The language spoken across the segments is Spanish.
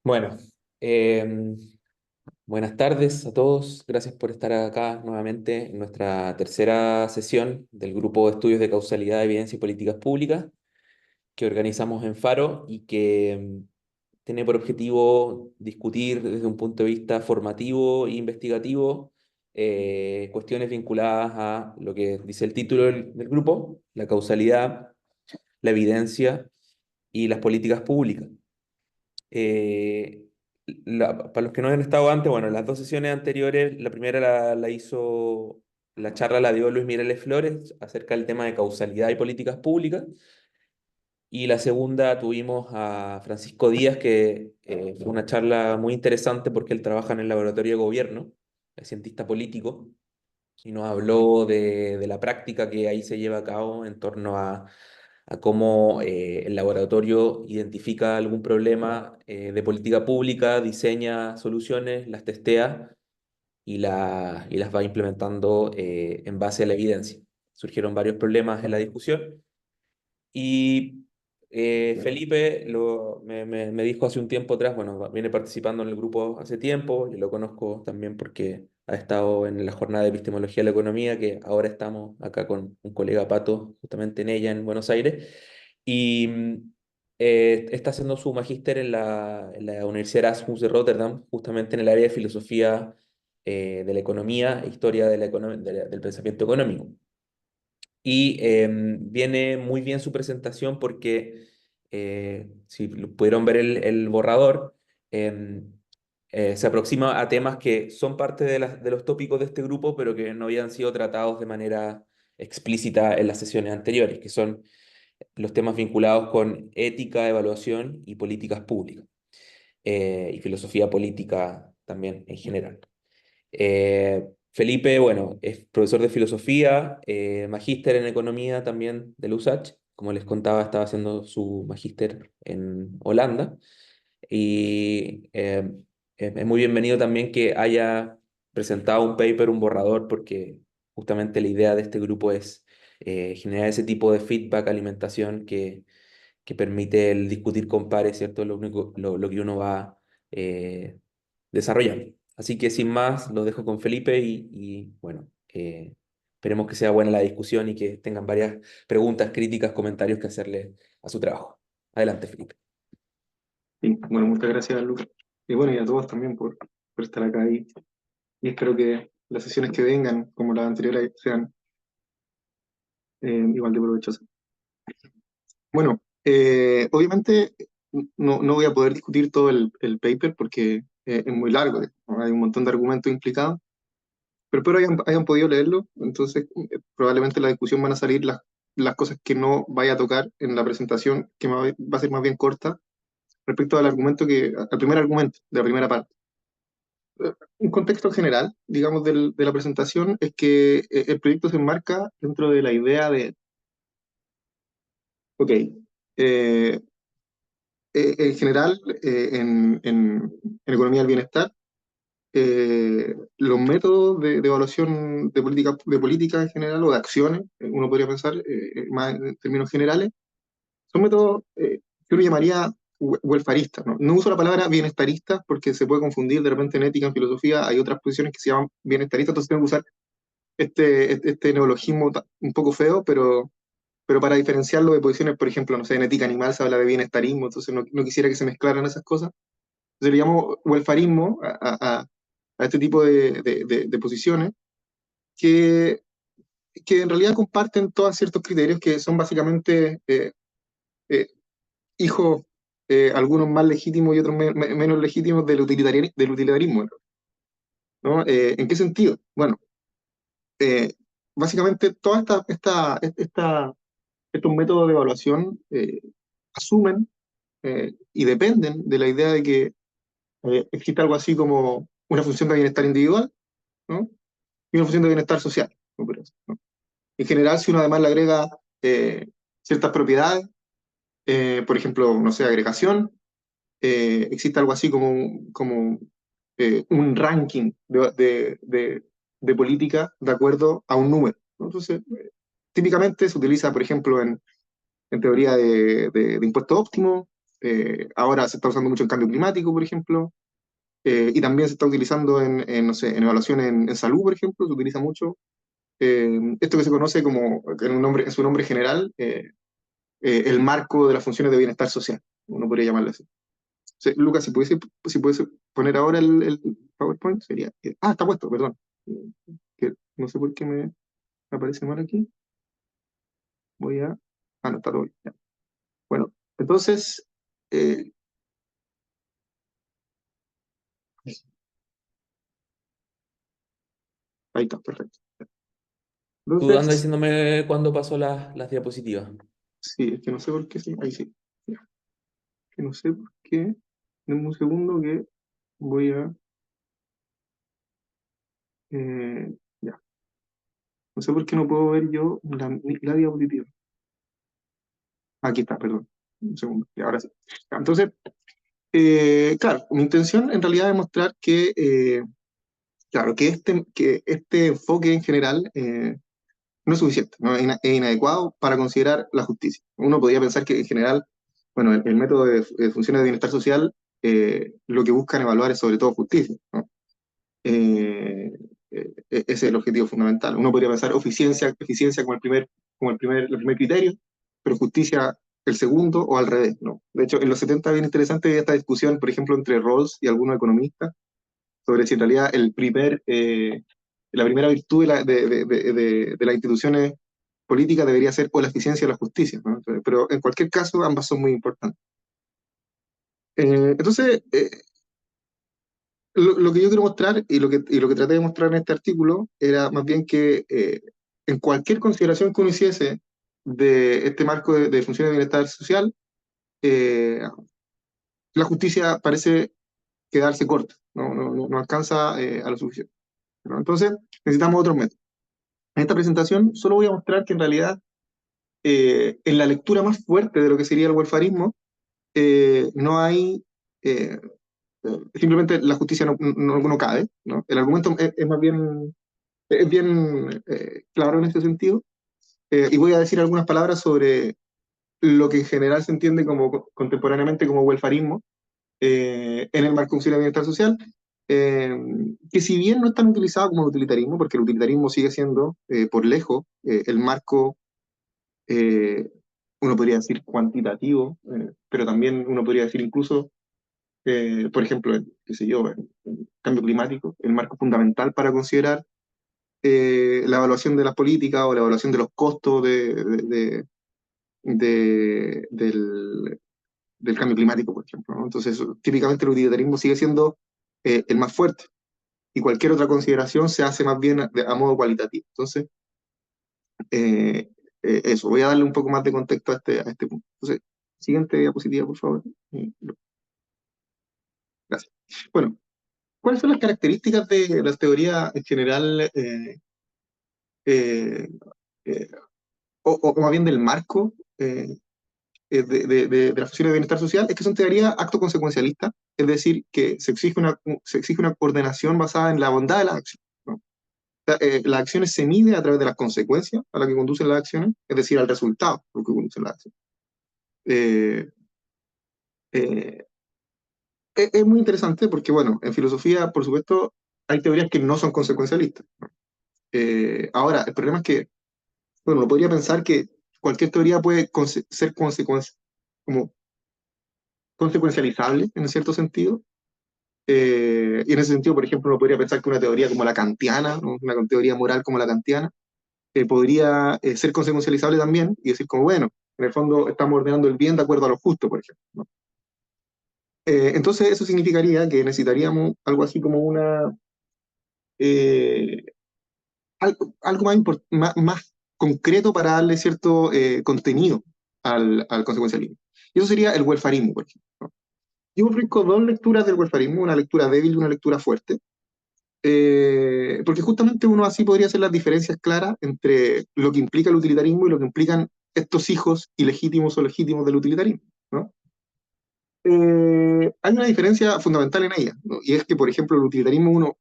Bueno, em, buenas tardes a todos. Gracias por estar acá nuevamente en nuestra tercera sesión del Grupo de Estudios de Causalidad, Evidencia y Políticas Públicas que organizamos en Faro y que tiene por objetivo discutir desde un punto de vista formativo e investigativo cuestiones vinculadas a lo que dice el título del grupo, la causalidad, la evidencia y las políticas públicas. Eh, para los que no han estado antes, bueno, las dos sesiones anteriores, la primera la charla la dio Luis Mireles Flores acerca del tema de causalidad y políticas públicas, y la segunda tuvimos a Francisco Díaz, que fue una charla muy interesante porque él trabaja en el laboratorio de gobierno, es cientista político, y nos habló de la práctica que ahí se lleva a cabo en torno a cómo el laboratorio identifica algún problema de política pública, diseña soluciones, las testea y las va implementando en base a la evidencia. Surgieron varios problemas en la discusión y Felipe me dijo hace un tiempo atrás, bueno, viene participando en el grupo hace tiempo, y lo conozco también porque ha estado en la jornada de epistemología de la economía, que ahora estamos acá con un colega Pato, justamente en ella, en Buenos Aires, y está haciendo su magíster en la Universidad Erasmus de Rotterdam, justamente en el área de filosofía de la economía e historia de del pensamiento económico. Y viene muy bien su presentación porque, si pudieron ver el borrador, em, se aproxima a temas que son parte de los tópicos de este grupo, pero que no habían sido tratados de manera explícita en las sesiones anteriores, que son los temas vinculados con ética, evaluación y políticas públicas, y filosofía política también en general. Felipe, bueno, es profesor de filosofía, magíster en economía también de la USACH. Como les contaba, estaba haciendo su magíster en Holanda. Y es muy bienvenido también que haya presentado un paper, un borrador, porque justamente la idea de este grupo es generar ese tipo de feedback, alimentación que permite el discutir con pares, ¿cierto? Lo que uno va eh, desarrollando. Así que sin más, los dejo con Felipe y bueno, esperemos que sea buena la discusión y que tengan varias preguntas, críticas, comentarios que hacerle a su trabajo. Adelante, Felipe. Sí, bueno, muchas gracias, Lucas. Y bueno, y a todos también por estar acá y espero que las sesiones que vengan, como las anteriores, sean igual de provechosas. Bueno, obviamente no voy a poder discutir todo el paper porque es muy largo, ¿no? Hay un montón de argumentos implicados, pero espero hayan podido leerlo, entonces probablemente en la discusión van a salir las cosas que no vaya a tocar en la presentación, que va a ser más bien corta, respecto al primer argumento de la primera parte. Un contexto general, digamos, de la presentación es que el proyecto se enmarca dentro de la idea de, ok, en general, en economía del bienestar, los métodos de evaluación de política en general o de acciones, uno podría pensar más en términos generales, son métodos que uno llamaría welfaristas, ¿no? No uso la palabra bienestaristas porque se puede confundir de repente en ética, en filosofía, hay otras posiciones que se llaman bienestaristas, entonces tengo que usar este neologismo un poco feo, pero para diferenciarlo de posiciones, por ejemplo, no sé, en ética animal se habla de bienestarismo, entonces no quisiera que se mezclaran esas cosas. Entonces le llamo welfarismo a este tipo de posiciones que, que en realidad comparten todos ciertos criterios que son básicamente eh, hijos, algunos más legítimos y otros menos legítimos del utilitarismo, ¿no? ¿En qué sentido? Bueno, eh, básicamente toda estos métodos de evaluación asumen y dependen de la idea de que existe algo así como una función de bienestar individual, ¿no? Y una función de bienestar social, ¿no? ¿No? En general, si uno además le agrega ciertas propiedades, por ejemplo, no sé, agregación, existe algo así como un ranking de política de acuerdo a un número, ¿no? Entonces, típicamente se utiliza, por ejemplo, en teoría de impuesto óptimo, Ahora se está usando mucho en cambio climático, por ejemplo, y también se está utilizando no sé, en evaluación en salud, por ejemplo, se utiliza mucho. Esto que se conoce como, en su nombre general, el marco de las funciones de bienestar social, uno podría llamarlo así. Sí, Lucas, si pudiese poner ahora el PowerPoint, sería... está puesto, perdón. Que no sé por qué me aparece mal aquí. Voy a... no, está todo bien. Ya. Bueno, entonces... eh, ahí está, perfecto. Tú andas Entonces, diciéndome cuándo pasó las diapositivas. sí, es que no sé por qué, sí, ahí sí. Ya, que no sé por qué. Denme un segundo que voy a... ya, no sé por qué no puedo ver yo la diapositiva. Aquí está, perdón. Un segundo, y ahora sí. Ya, entonces, claro, mi intención en realidad es mostrar que, claro, que este enfoque en general no es suficiente, ¿no? Es inadecuado para considerar la justicia. Uno podría pensar que en general, bueno, el método de funciones de bienestar social lo que buscan evaluar es sobre todo justicia, ¿no? Ese es el objetivo fundamental. Uno podría pensar eficiencia como el primer criterio, pero justicia el segundo o al revés, ¿no? De hecho, en los 70 bien interesante esta discusión, por ejemplo, entre Rawls y algunos economistas, sobre si en realidad la primera virtud de las instituciones políticas debería ser o la eficiencia o la justicia, ¿no? Pero en cualquier caso, ambas son muy importantes. Entonces, lo que yo quiero mostrar y lo que traté de mostrar en este artículo era más bien que en cualquier consideración que uno hiciese de este marco de funciones de bienestar social, eh, la justicia parece quedarse corta, no alcanza a lo suficiente, ¿no? Entonces, necesitamos otros métodos. En esta presentación solo voy a mostrar que en realidad en la lectura más fuerte de lo que sería el welfarismo, no hay, simplemente la justicia no cabe, ¿no? El argumento es bien claro en este sentido, y voy a decir algunas palabras sobre lo que en general se entiende contemporáneamente como welfarismo en el marco de bienestar social, eh, que si bien no es tan utilizado como el utilitarismo, porque el utilitarismo sigue siendo por lejos el marco, eh, uno podría decir cuantitativo, pero también uno podría decir incluso, por ejemplo, qué sé yo, el cambio climático, el marco fundamental para considerar la evaluación de las políticas o la evaluación de los costos del cambio climático, por ejemplo, ¿no? Entonces, típicamente el utilitarismo sigue siendo el más fuerte y cualquier otra consideración se hace más bien a modo cualitativo. Entonces, eh, eso, voy a darle un poco más de contexto a este punto. Entonces, siguiente diapositiva, por favor. Gracias. Bueno, ¿cuáles son las características de la teoría en general, eh, eh, o más bien del marco de las funciones de bienestar social? Es que son teorías acto consecuencialista, es decir, que se exige una ordenación basada en la bondad de las acciones, ¿no? O sea, las acciones se mide a través de las consecuencias a las que conducen las acciones, es decir, al resultado a lo que conducen las acciones. Eh, eh, es muy interesante porque, bueno, en filosofía, por supuesto, hay teorías que no son consecuencialistas. Ahora, el problema es que, bueno, uno podría pensar que cualquier teoría puede ser como consecuencializable en cierto sentido. Y en ese sentido, por ejemplo, uno podría pensar que una teoría como la kantiana, ¿no? Una teoría moral como la kantiana, podría ser consecuencializable también y decir como, bueno, en el fondo estamos ordenando el bien de acuerdo a lo justo, por ejemplo, ¿no? Entonces eso significaría que necesitaríamos algo así como eh, algo más concreto para darle cierto contenido al consecuencialismo. Y eso sería el welfarismo, por ejemplo, ¿no? Yo ofrezco dos lecturas del welfarismo, una lectura débil y una lectura fuerte, porque justamente uno así podría hacer las diferencias claras entre lo que implica el utilitarismo y lo que implican estos hijos ilegítimos o legítimos del utilitarismo, ¿no? Hay una diferencia fundamental en ella, ¿no? Y es que, por ejemplo, el utilitarismo uno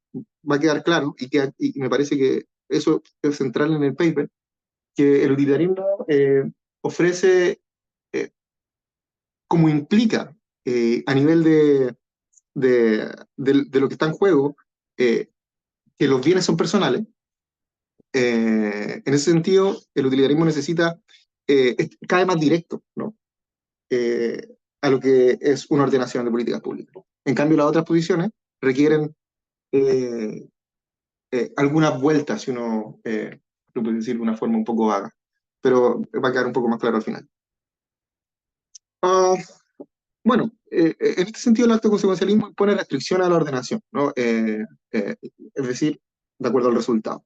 va a quedar claro, y me parece que eso es central en el paper, que el utilitarismo ofrece, eh, como implica a nivel de lo que está en juego, eh, que los bienes son personales, en ese sentido, el utilitarismo necesita, cae más directo, ¿no? Eh, a lo que es una ordenación de políticas públicas. En cambio, las otras posiciones requieren eh, algunas vueltas, si uno lo puede decir de una forma un poco vaga, pero va a quedar un poco más claro al final. Ah, bueno, en este sentido el acto consecuencialismo pone restricción a la ordenación, ¿no? Es decir, de acuerdo al resultado.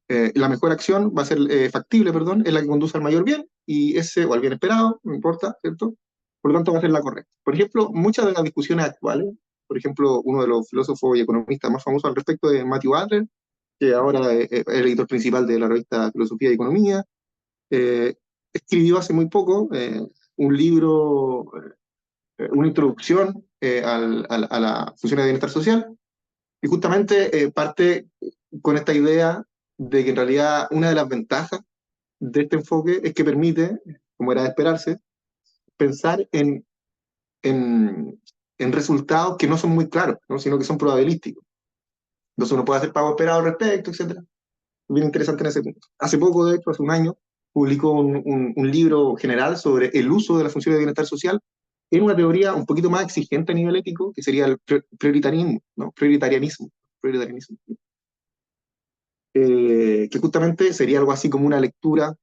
La mejor acción va a ser factible, perdón, es la que conduce al mayor bien, y ese, o al bien esperado, no importa, ¿cierto? Por lo tanto, va a ser la correcta. Por ejemplo, muchas de las discusiones actuales, por ejemplo, uno de los filósofos y economistas más famosos al respecto es Matthew Adler, que ahora es el editor principal de la revista Filosofía y Economía, escribió hace muy poco un libro, una introducción a la función de bienestar social, y justamente parte con esta idea de que en realidad una de las ventajas de este enfoque es que permite, como era de esperarse, pensar en, en resultados que no son muy claros, ¿no? Sino que son probabilísticos. Entonces uno puede hacer pago esperado al respecto, etcétera. Bien interesante en ese punto. Hace poco, de hecho, hace un año, publicó un libro general sobre el uso de la función de bienestar social en una teoría un poquito más exigente a nivel ético, que sería el prioritarismo, ¿no? Prioritarianismo, que justamente sería algo así como una lectura,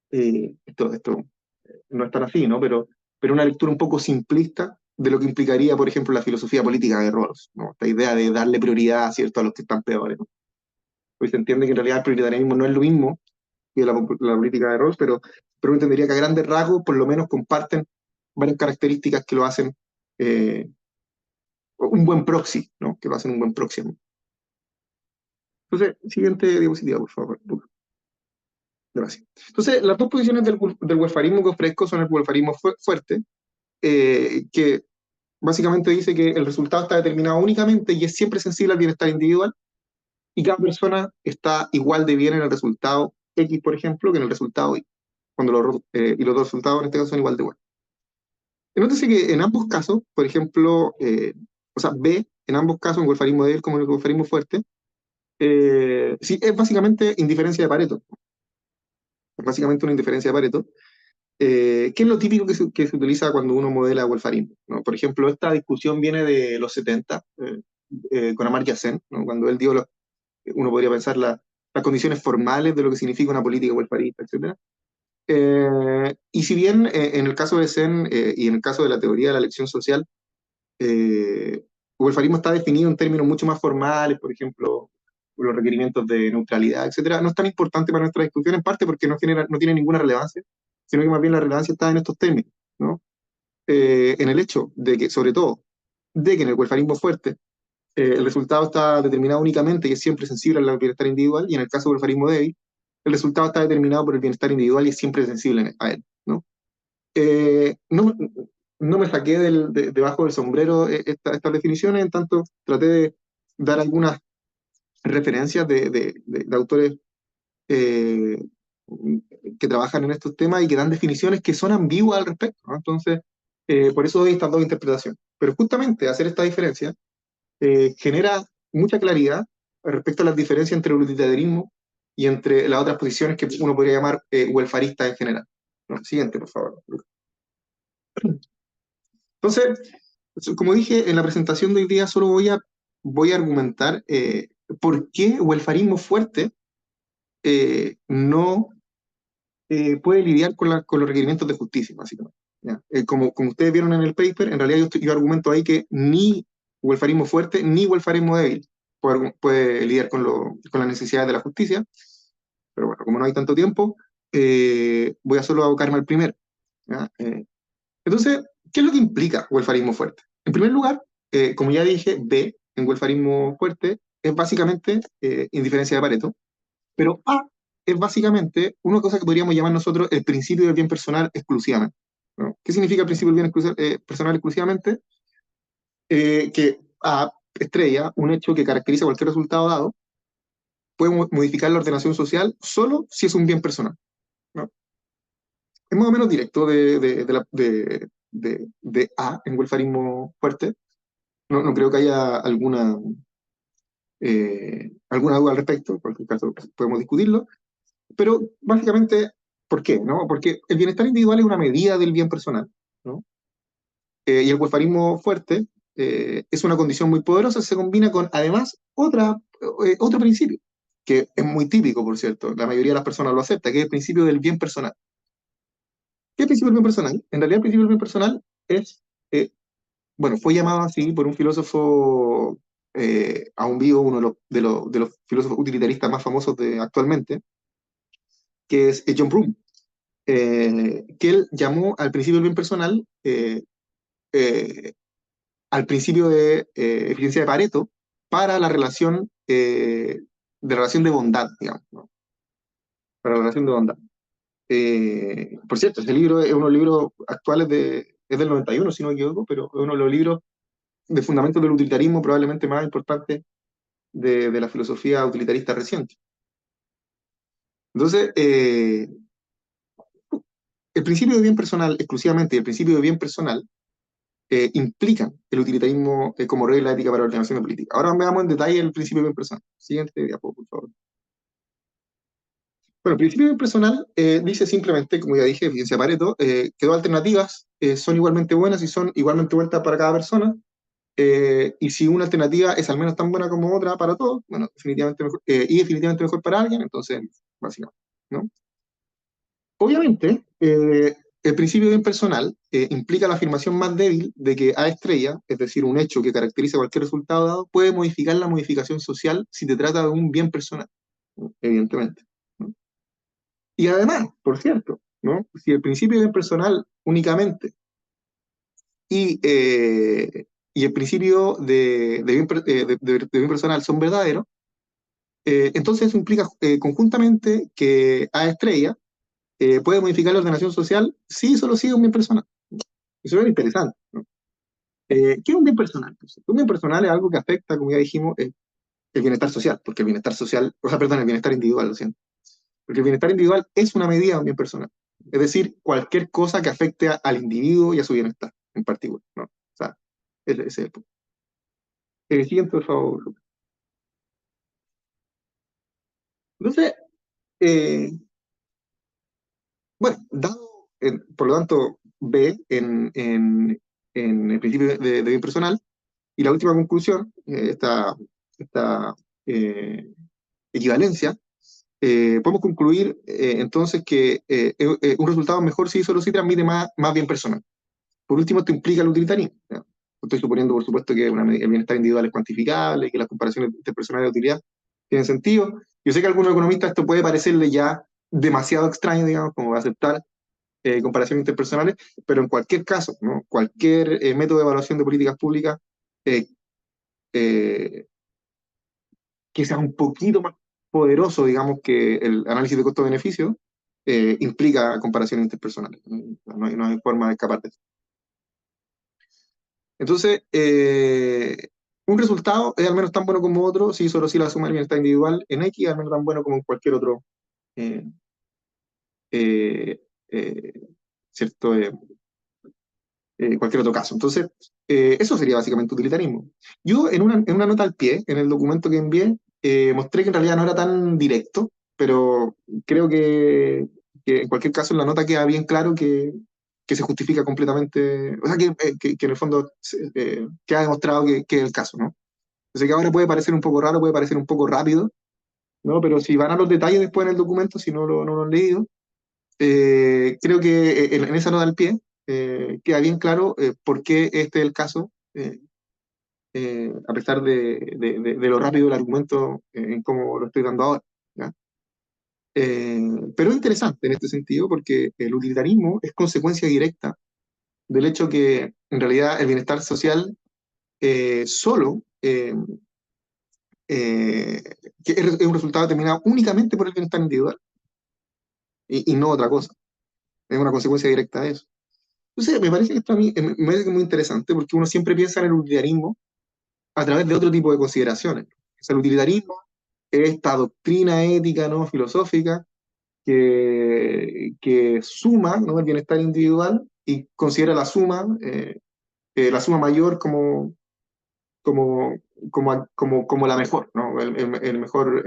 esto no es tan así, ¿no? Pero una lectura un poco simplista de lo que implicaría, por ejemplo, la filosofía política de Rawls, ¿no? Esta idea de darle prioridad, ¿cierto?, a los que están peores, ¿no? Hoy se entiende que en realidad el prioritarianismo no es lo mismo que la política de Rawls, pero entendería que a grandes rasgos por lo menos comparten varias características que lo hacen un buen proxy, ¿no? Que lo hacen un buen proxy. Entonces, siguiente diapositiva, por favor. Gracias. Entonces, las dos posiciones del welfarismo que ofrezco son el welfarismo fuerte, que básicamente dice que el resultado está determinado únicamente y es siempre sensible al bienestar individual, y cada persona está igual de bien en el resultado X, por ejemplo, que en el resultado Y, y los dos resultados en este caso son igual de buenos. Nótese que en ambos casos, por ejemplo, o sea, B, en ambos casos, en welfarismo débil como en el welfarismo fuerte, sí, es básicamente indiferencia de Pareto. Es básicamente una indiferencia de Pareto, que es lo típico que se utiliza cuando uno modela welfarismo, ¿no? Por ejemplo, esta discusión viene de los 70, con Amartya Sen, ¿no? Cuando él dio, uno podría pensar las condiciones formales de lo que significa una política welfarista, etc. Y si bien en el caso de Sen y en el caso de la teoría de la elección social, el welfarismo está definido en términos mucho más formales, por ejemplo, los requerimientos de neutralidad, etcétera, no es tan importante para nuestra discusión, en parte porque no tiene ninguna relevancia, sino que más bien la relevancia está en estos términos, ¿no? En el hecho de que, sobre todo, de que en el welfarismo fuerte el resultado está determinado únicamente y es siempre sensible al bienestar individual, y en el caso del welfarismo débil, el resultado está determinado por el bienestar individual y es siempre sensible a él, ¿no? No, no me saqué debajo del sombrero estas definiciones, en tanto traté de dar algunas referencias de autores eh, que trabajan en estos temas y que dan definiciones que son ambiguas al respecto, ¿no? Entonces, por eso doy estas dos interpretaciones. Pero justamente hacer esta diferencia genera mucha claridad respecto a las diferencias entre el utilitarismo y entre las otras posiciones que uno podría llamar welfaristas en general, ¿no? Siguiente, por favor. Entonces, como dije en la presentación de hoy día, solo voy a argumentar por qué el welfarismo fuerte no puede lidiar con los requerimientos de justicia, básicamente. ¿Ya? Como ustedes vieron en el paper, en realidad yo argumento ahí que ni welfarismo fuerte ni welfarismo débil puede lidiar con las necesidades de la justicia, pero bueno, como no hay tanto tiempo, voy a solo abocarme al primero. ¿Ya? Entonces, ¿qué es lo que implica welfarismo fuerte? En primer lugar, como ya dije, B en welfarismo fuerte es básicamente indiferencia de Pareto, pero A es básicamente una cosa que podríamos llamar nosotros el principio del bien personal exclusivamente, ¿no? ¿Qué significa el principio del bien personal exclusivamente? Que A, estrella, un hecho que caracteriza cualquier resultado dado, puede modificar la ordenación social solo si es un bien personal, ¿no? Es más o menos directo de A en welfarismo fuerte. No creo que haya alguna duda al respecto, en cualquier caso podemos discutirlo, pero básicamente, ¿por qué? ¿No? Porque el bienestar individual es una medida del bien personal, ¿no? Y el welfarismo fuerte es una condición muy poderosa, se combina con además otro principio, que es muy típico, por cierto, la mayoría de las personas lo acepta, que es el principio del bien personal. ¿Qué es el principio del bien personal? En realidad el principio del bien personal es, eh, bueno, fue llamado así por un filósofo aún vivo, uno de los filósofos utilitaristas más famosos actualmente, que es John Broome, que él llamó al principio del bien personal eh, al principio de eficiencia de Pareto para la relación de bondad, digamos, ¿no? Para la relación de bondad. Por cierto, ese libro es uno de los libros actuales es del 91, si no me equivoco, pero es uno de los libros de fundamentos del utilitarismo probablemente más importantes de la filosofía utilitarista reciente. Entonces, el principio de bien personal exclusivamente y el principio de bien personal implican el utilitarismo como regla ética para la ordenación de política. Ahora veamos en detalle el principio de bien personal. Siguiente diapo, por favor. Bueno, el principio de bien personal dice simplemente, como ya dije, eficiencia de Pareto, que dos alternativas son igualmente buenas y son igualmente buenas para cada persona. Y si una alternativa es al menos tan buena como otra para todos, bueno, definitivamente mejor, y definitivamente mejor para alguien, entonces, básicamente, ¿no? Obviamente, el principio bien personal implica la afirmación más débil de que A estrella, es decir, un hecho que caracteriza cualquier resultado dado, puede modificar la modificación social si se trata de un bien personal, ¿no? Evidentemente, ¿no? Y además, por cierto, ¿no? Si el principio bien personal únicamente y, y el principio de bien personal son verdaderos, entonces eso implica conjuntamente que A estrella puede modificar la ordenación social si solo sigue un bien personal. Eso es interesante, ¿no? ¿Qué es un bien personal? Pues, un bien personal es algo que afecta, como ya dijimos, el bienestar social, porque el bienestar social, o sea, perdón, el bienestar individual, lo siento. Porque el bienestar individual es una medida de un bien personal. Es decir, cualquier cosa que afecte al individuo y a su bienestar en particular, ¿no? O sea, ese es el punto. Siguiente, por favor, Lucas. Entonces, eh, bueno, dado, por lo tanto, B en el principio de bien personal, y la última conclusión, esta eh, equivalencia, podemos concluir entonces que un resultado mejor si solo se transmite más bien personal. Por último, esto implica el utilitarismo, ¿ya? Estoy suponiendo, por supuesto, que el bienestar individual es cuantificable, que las comparaciones interpersonales de utilidad tienen sentido. Yo sé que a algunos economistas esto puede parecerle ya demasiado extraño, digamos, como aceptar comparaciones interpersonales, pero en cualquier caso, ¿no? Cualquier método de evaluación de políticas públicas eh, eh, que sea un poquito más poderoso, digamos, que el análisis de costo-beneficio, implica comparaciones interpersonales. No hay forma de escapar de eso. Entonces, un resultado es al menos tan bueno como otro si solo si la suma del bienestar individual en X, al menos tan bueno como en cualquier otro, eh, eh, eh, ¿cierto? Cualquier otro caso. Entonces, eso sería básicamente utilitarismo. Yo en una nota al pie, en el documento que envié, mostré que en realidad no era tan directo, pero creo que en cualquier caso en la nota queda bien claro que se justifica completamente, o sea, que en el fondo queda demostrado que es el caso, ¿no? Yo sé que ahora puede parecer un poco raro, puede parecer un poco rápido, ¿no? Pero si van a los detalles después en el documento, si no lo han leído, creo que en esa nota al pie queda bien claro por qué este es el caso, a pesar de lo rápido del argumento en cómo lo estoy dando ahora, ¿ya? Pero es interesante en este sentido porque el utilitarismo es consecuencia directa del hecho que en realidad el bienestar social solo eh, que es un resultado determinado únicamente por el bienestar individual y no otra cosa. Es una consecuencia directa de eso. Entonces, me parece que esto a mí me parece que es muy interesante porque uno siempre piensa en el utilitarismo a través de otro tipo de consideraciones. O sea, el utilitarismo es esta doctrina ética, ¿no? Filosófica que suma, ¿no? El bienestar individual y considera la suma mayor como, como la mejor, ¿no? El mejor,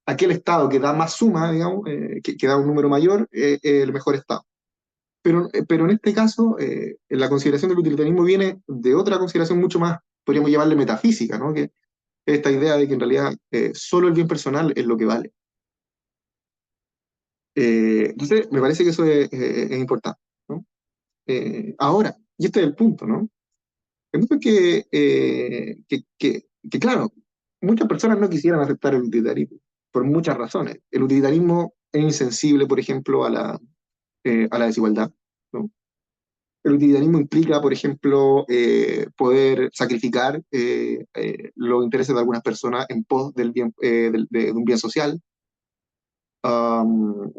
aquel estado que da más suma, digamos, que da un número mayor, el mejor estado. Pero en este caso, la consideración del utilitarismo viene de otra consideración mucho más, podríamos llamarle metafísica, ¿no? Que es esta idea de que en realidad solo el bien personal es lo que vale. Entonces, me parece que eso es importante, ¿no? Ahora, y este es el punto, ¿no? El punto es que, claro, muchas personas no quisieran aceptar el utilitarismo, por muchas razones. El utilitarismo es insensible, por ejemplo, a la desigualdad, ¿no? El utilitarismo implica, por ejemplo, poder sacrificar los intereses de algunas personas en pos del bien, de un bien social. Um,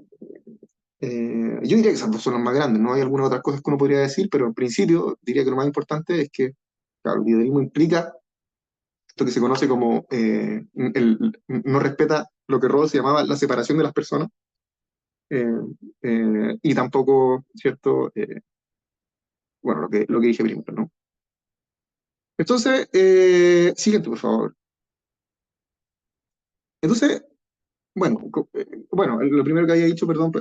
yo diría que esas dos son las más grandes, ¿no? Hay algunas otras cosas que uno podría decir, pero en principio diría que lo más importante es que, claro, el utilitarismo implica esto que se conoce como, no respeta lo que Rawls llamaba la separación de las personas, eh, y tampoco, ¿cierto? Bueno, lo que dije primero, ¿no? Entonces, siguiente, por favor. Entonces, bueno, bueno, lo primero que había dicho, perdón,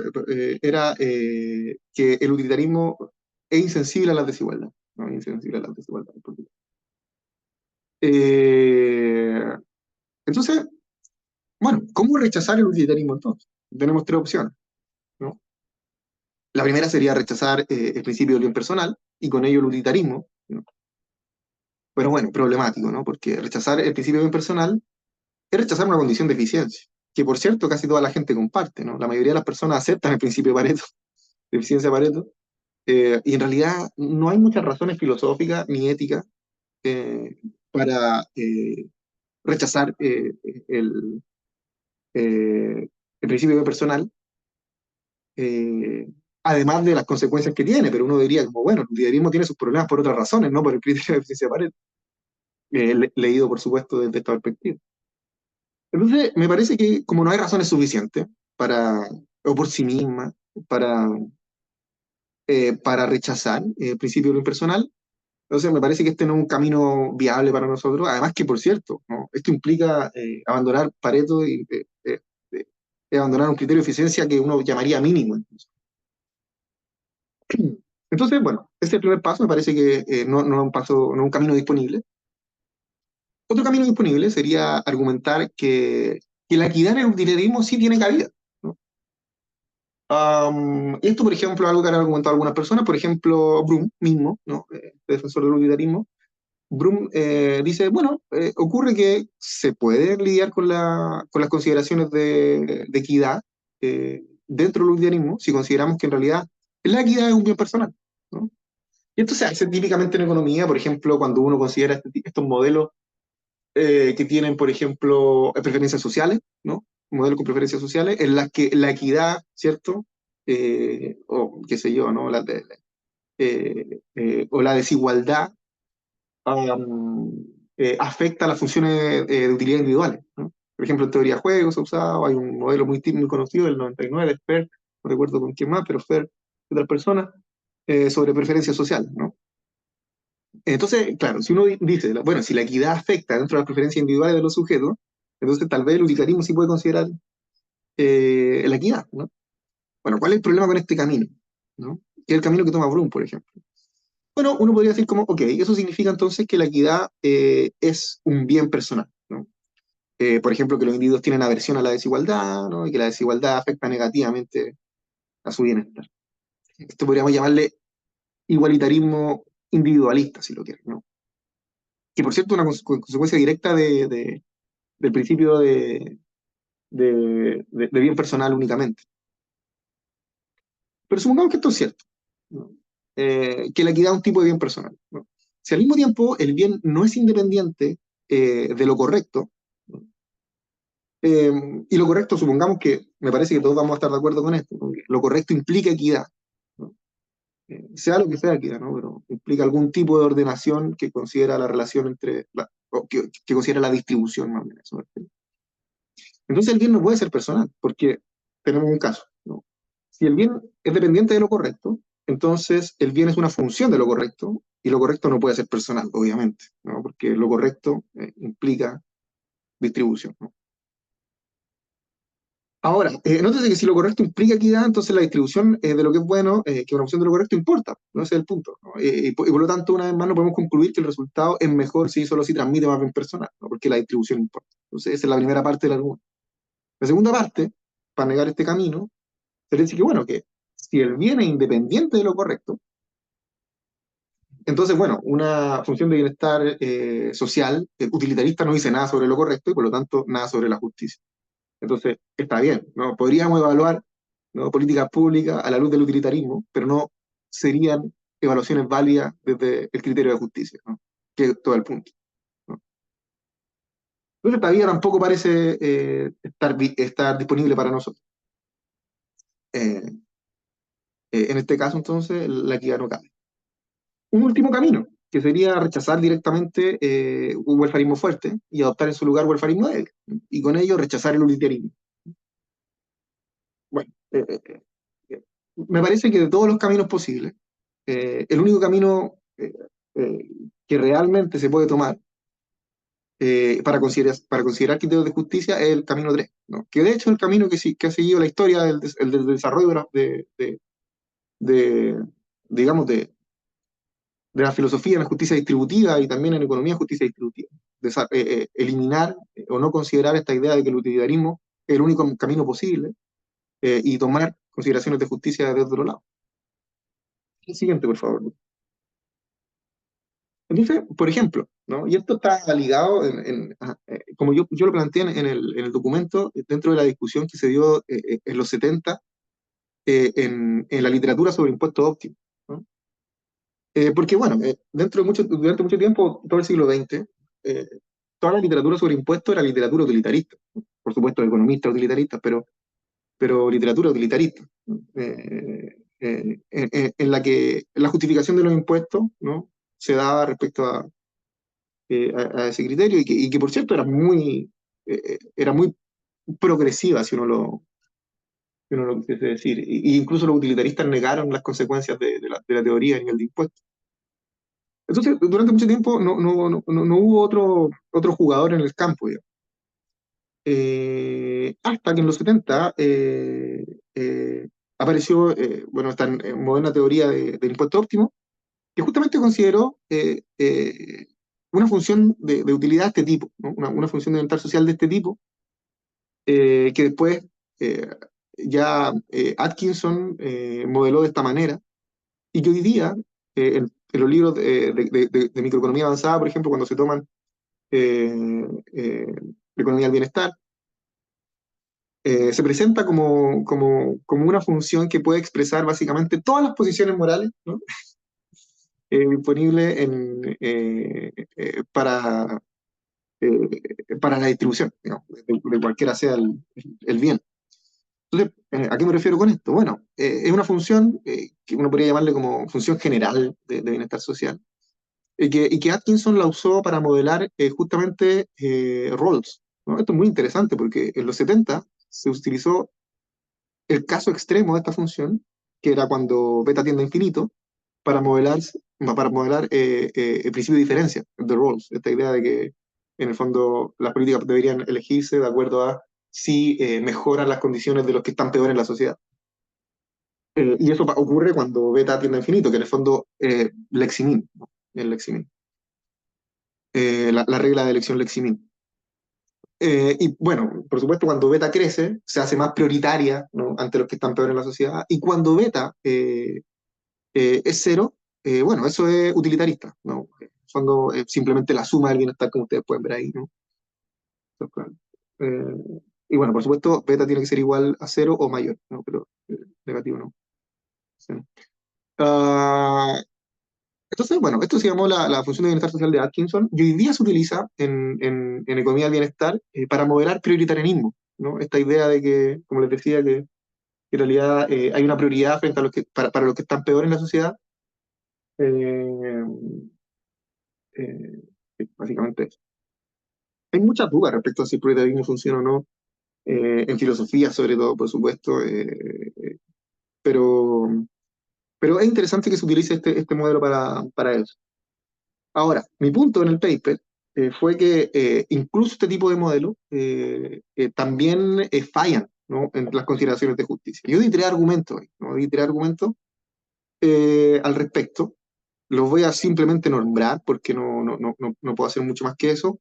era que el utilitarismo es insensible a las desigualdades, ¿no? Insensible a las desigualdades. Eh, entonces, bueno, ¿cómo rechazar el utilitarismo entonces? Tenemos tres opciones, ¿no? La primera sería rechazar el principio del bien personal y con ello el utilitarismo, ¿no? Pero bueno, problemático, ¿no? Porque rechazar el principio del bien personal es rechazar una condición de eficiencia, que por cierto casi toda la gente comparte, ¿no? La mayoría de las personas aceptan el principio de Pareto, de eficiencia de Pareto, y en realidad no hay muchas razones filosóficas ni éticas eh, para rechazar el principio de bien personal, eh, además de las consecuencias que tiene, pero uno diría como, bueno, el utilitarismo tiene sus problemas por otras razones, no por el criterio de eficiencia de Pareto, leído por supuesto desde esta perspectiva. Entonces, me parece que como no hay razones suficientes para, o por sí mismas, para, para rechazar el principio de lo impersonal, entonces me parece que este no es un camino viable para nosotros. Además que, por cierto, ¿no? Esto implica abandonar Pareto y abandonar un criterio de eficiencia que uno llamaría mínimo. Entonces, bueno, este es el primer paso, me parece que no es un paso, no es un camino disponible. Otro camino disponible sería argumentar que la equidad en el utilitarismo sí tiene cabida, ¿no? Esto, por ejemplo, algo que han argumentado algunas personas, por ejemplo, Brum mismo, ¿no? Defensor del utilitarismo. Brum dice, bueno, ocurre que se puede lidiar con las consideraciones de equidad dentro del utilitarismo si consideramos que en realidad la equidad es un bien personal, ¿no? Y esto se hace típicamente en economía, por ejemplo, cuando uno considera estos modelos que tienen, por ejemplo, preferencias sociales, ¿no? Modelos con preferencias sociales, en las que la equidad, ¿cierto? O qué sé yo, ¿no? O la desigualdad um, afecta a las funciones de utilidad individuales, ¿no? Por ejemplo, en teoría de juegos se ha usado, hay un modelo muy conocido, el 99 de Fer, no recuerdo con quién más, pero Fer y otras personas, sobre preferencias sociales, ¿no? Entonces, claro, si uno dice, bueno, si la equidad afecta dentro de las preferencias individuales de los sujetos, entonces tal vez el utilitarismo sí puede considerar la equidad, ¿no? Bueno, ¿cuál es el problema con este camino? ¿No? Que es el camino que toma Brum, por ejemplo. Bueno, uno podría decir como, ok, eso significa entonces que la equidad es un bien personal, ¿no? Por ejemplo, que los individuos tienen aversión a la desigualdad, ¿no? Y que la desigualdad afecta negativamente a su bienestar. Esto podríamos llamarle igualitarismo individualista, si lo quieren, ¿no? Que por cierto es una consecuencia directa del principio de bien personal únicamente. Pero supongamos que esto es cierto, ¿no? Que la equidad es un tipo de bien personal, ¿no? Si al mismo tiempo el bien no es independiente de lo correcto, ¿no? Eh, y lo correcto, supongamos que, me parece que todos vamos a estar de acuerdo con esto, porque lo correcto implica equidad, ¿no? Sea lo que sea equidad, ¿no? Pero implica algún tipo de ordenación que considera la relación o que considera la distribución, más o menos, ¿no? Entonces el bien no puede ser personal, porque tenemos un caso, ¿no? Si el bien es dependiente de lo correcto, Entonces, el bien es una función de lo correcto, y lo correcto no puede ser personal, obviamente, ¿no? Porque lo correcto implica distribución, ¿no? Ahora, nótese que si lo correcto implica equidad, entonces la distribución de lo que es bueno, que es una función de lo correcto, importa, ¿no? Ese es el punto, ¿no? Y por lo tanto, una vez más, no podemos concluir que el resultado es mejor si solo si transmite más bien personal, ¿no? Porque la distribución importa. Entonces, esa es la primera parte del argumento. La segunda parte, para negar este camino, se le dice que, bueno, que si el bien es independiente de lo correcto, entonces, bueno, una función de bienestar social, utilitarista, no dice nada sobre lo correcto y por lo tanto nada sobre la justicia. Entonces, está bien, ¿no? Podríamos evaluar, ¿no?, políticas públicas a la luz del utilitarismo, pero no serían evaluaciones válidas desde el criterio de justicia, ¿no? Que es todo el punto, ¿no? Entonces, esta vía tampoco parece estar disponible para nosotros. Eh, en este caso, entonces, la equidad no cabe. Un último camino, que sería rechazar directamente un welfarismo fuerte y adoptar en su lugar welfarismo débil, y con ello rechazar el utilitarismo. Bueno, me parece que de todos los caminos posibles, el único camino eh, que realmente se puede tomar para considerar criterios de justicia es el camino 3, ¿no? Que de hecho es el camino que ha seguido la historia del desarrollo de, digamos, de la filosofía en la justicia distributiva y también en economía de justicia distributiva. Eliminar o no considerar esta idea de que el utilitarismo es el único camino posible y tomar consideraciones de justicia de otro lado. El siguiente, por favor. Entonces, por ejemplo, ¿no? Y esto está ligado, como yo lo planteé en el documento, dentro de la discusión que se dio en los 70 en la literatura sobre impuestos óptimos, ¿no? Porque, bueno, durante mucho tiempo, todo el siglo XX, eh, toda la literatura sobre impuestos era literatura utilitarista, ¿no? Por supuesto, economistas utilitaristas, pero literatura utilitarista, ¿no? En la que la justificación de los impuestos, ¿no?, se daba respecto a ese criterio y que, por cierto era muy progresiva si uno lo quisiese decir. Y incluso los utilitaristas negaron las consecuencias de la teoría a nivel de impuestos. Entonces, durante mucho tiempo no hubo otro jugador en el campo, digamos. Hasta que en los 70 apareció, bueno, esta moderna teoría del impuesto óptimo, que justamente consideró una función de utilidad de este tipo, ¿no? Una función de bienestar social de este tipo, que después eh, ya Atkinson modeló de esta manera, y que hoy día, en los libros de microeconomía avanzada, por ejemplo, cuando se toman eh, eh, economía del bienestar, se presenta como una función que puede expresar básicamente todas las posiciones morales, ¿no?, disponibles para la distribución, digamos, de cualquiera sea el bien. Entonces, ¿a qué me refiero con esto? Bueno, es una función que uno podría llamarle como función general de bienestar social, y que Atkinson la usó para modelar justamente roles, ¿no? Esto es muy interesante porque en los 70 se utilizó el caso extremo de esta función, que era cuando beta tiende a infinito, para modelar el principio de diferencia de roles, esta idea de que en el fondo las políticas deberían elegirse de acuerdo a si mejoran las condiciones de los que están peor en la sociedad. Y eso ocurre cuando beta tiende a infinito, que en el fondo Leximin, ¿no? El Leximin. La regla de elección Leximin. Y bueno, por supuesto, cuando beta crece, se hace más prioritaria, ¿no?, ante los que están peor en la sociedad. Y cuando beta es cero, bueno, eso es utilitarista, ¿no? En el fondo, simplemente la suma del bienestar, como ustedes pueden ver ahí, ¿no? Y bueno, por supuesto, beta tiene que ser igual a cero o mayor, ¿no? Pero negativo no. Sí. Ah, entonces, bueno, esto se llamó la función de bienestar social de Atkinson, y hoy día se utiliza en economía del bienestar para modelar prioritarianismo, ¿no? Esta idea de que, como les decía, que en realidad hay una prioridad frente a para los que están peor en la sociedad. Eh, Básicamente eso. Hay muchas dudas respecto a si el prioritarismo funciona o no, en filosofía sobre todo, por supuesto, pero, Pero es interesante que se utilice este modelo para eso. Ahora, mi punto en el paper fue que incluso este tipo de modelos también fallan, ¿no?, en las consideraciones de justicia. Yo di tres argumentos, ¿no? Di tres argumentos al respecto. Los voy a simplemente nombrar porque no puedo hacer mucho más que eso.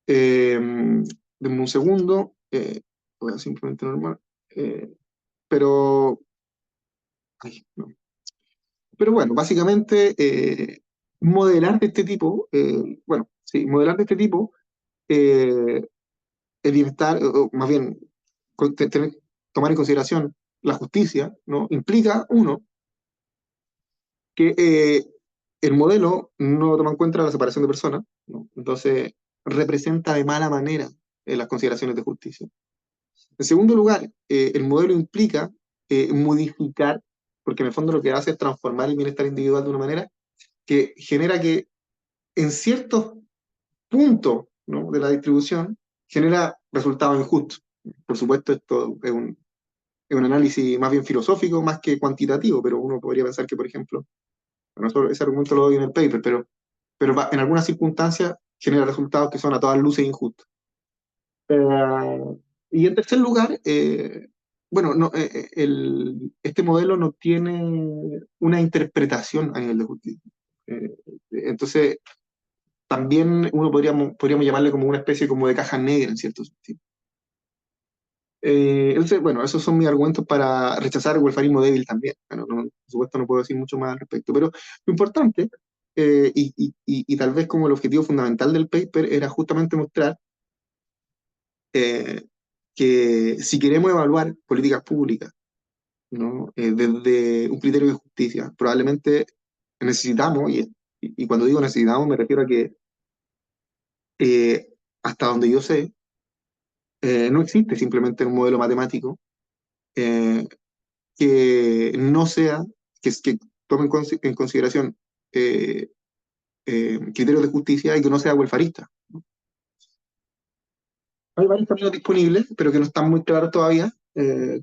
Denme un segundo. Voy a simplemente nombrar. eh, pero, ay, no. Pero bueno, básicamente, modelar de este tipo, bueno, sí, modelar de este tipo, eh, el bienestar, o más bien, tomar en consideración la justicia, ¿no? Implica, uno, que el modelo no toma en cuenta la separación de personas, ¿no? Entonces, representa de mala manera las consideraciones de justicia. En segundo lugar, el modelo implica modificar, porque en el fondo lo que hace es transformar el bienestar individual de una manera que genera que en ciertos puntos, ¿no?, de la distribución genera resultados injustos. Por supuesto, esto es un análisis más bien filosófico, más que cuantitativo, pero uno podría pensar que, por ejemplo, bueno, ese argumento lo doy en el paper, pero en algunas circunstancias genera resultados que son a todas luces injustos. Y en tercer lugar, bueno, no, este modelo no tiene una interpretación a nivel de justicia. Entonces, también uno podríamos llamarle como una especie como de caja negra en cierto sentido. Entonces, bueno, esos son mis argumentos para rechazar el welfarismo débil también. Bueno, por supuesto no puedo decir mucho más al respecto, pero lo importante, y tal vez como el objetivo fundamental del paper, era justamente mostrar eh, que si queremos evaluar políticas públicas, ¿no?, desde un criterio de justicia, probablemente necesitamos, y cuando digo necesitamos me refiero a que hasta donde yo sé, no existe simplemente un modelo matemático eh, que no sea, que tome en consideración eh, criterios de justicia y que no sea welfarista. Hay varios caminos disponibles, pero que no están muy claros todavía.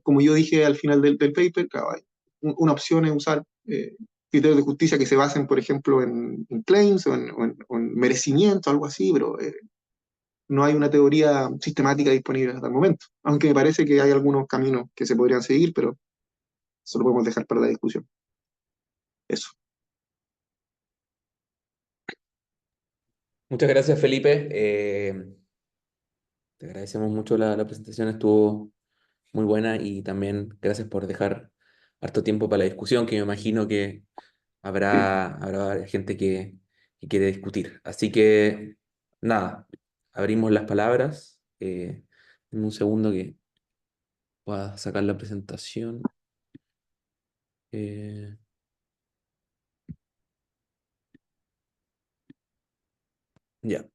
Como yo dije al final del paper, claro, una opción es usar criterios de justicia que se basen, por ejemplo, en claims o en merecimiento, algo así, pero no hay una teoría sistemática disponible hasta el momento. Aunque me parece que hay algunos caminos que se podrían seguir, pero eso lo podemos dejar para la discusión. Eso. Muchas gracias, Felipe. Te agradecemos mucho la presentación, estuvo muy buena y también gracias por dejar harto tiempo para la discusión, que me imagino que Sí. habrá gente que quiere discutir. Así que, nada, abrimos las palabras. Dame un segundo que pueda sacar la presentación. Eh, ya.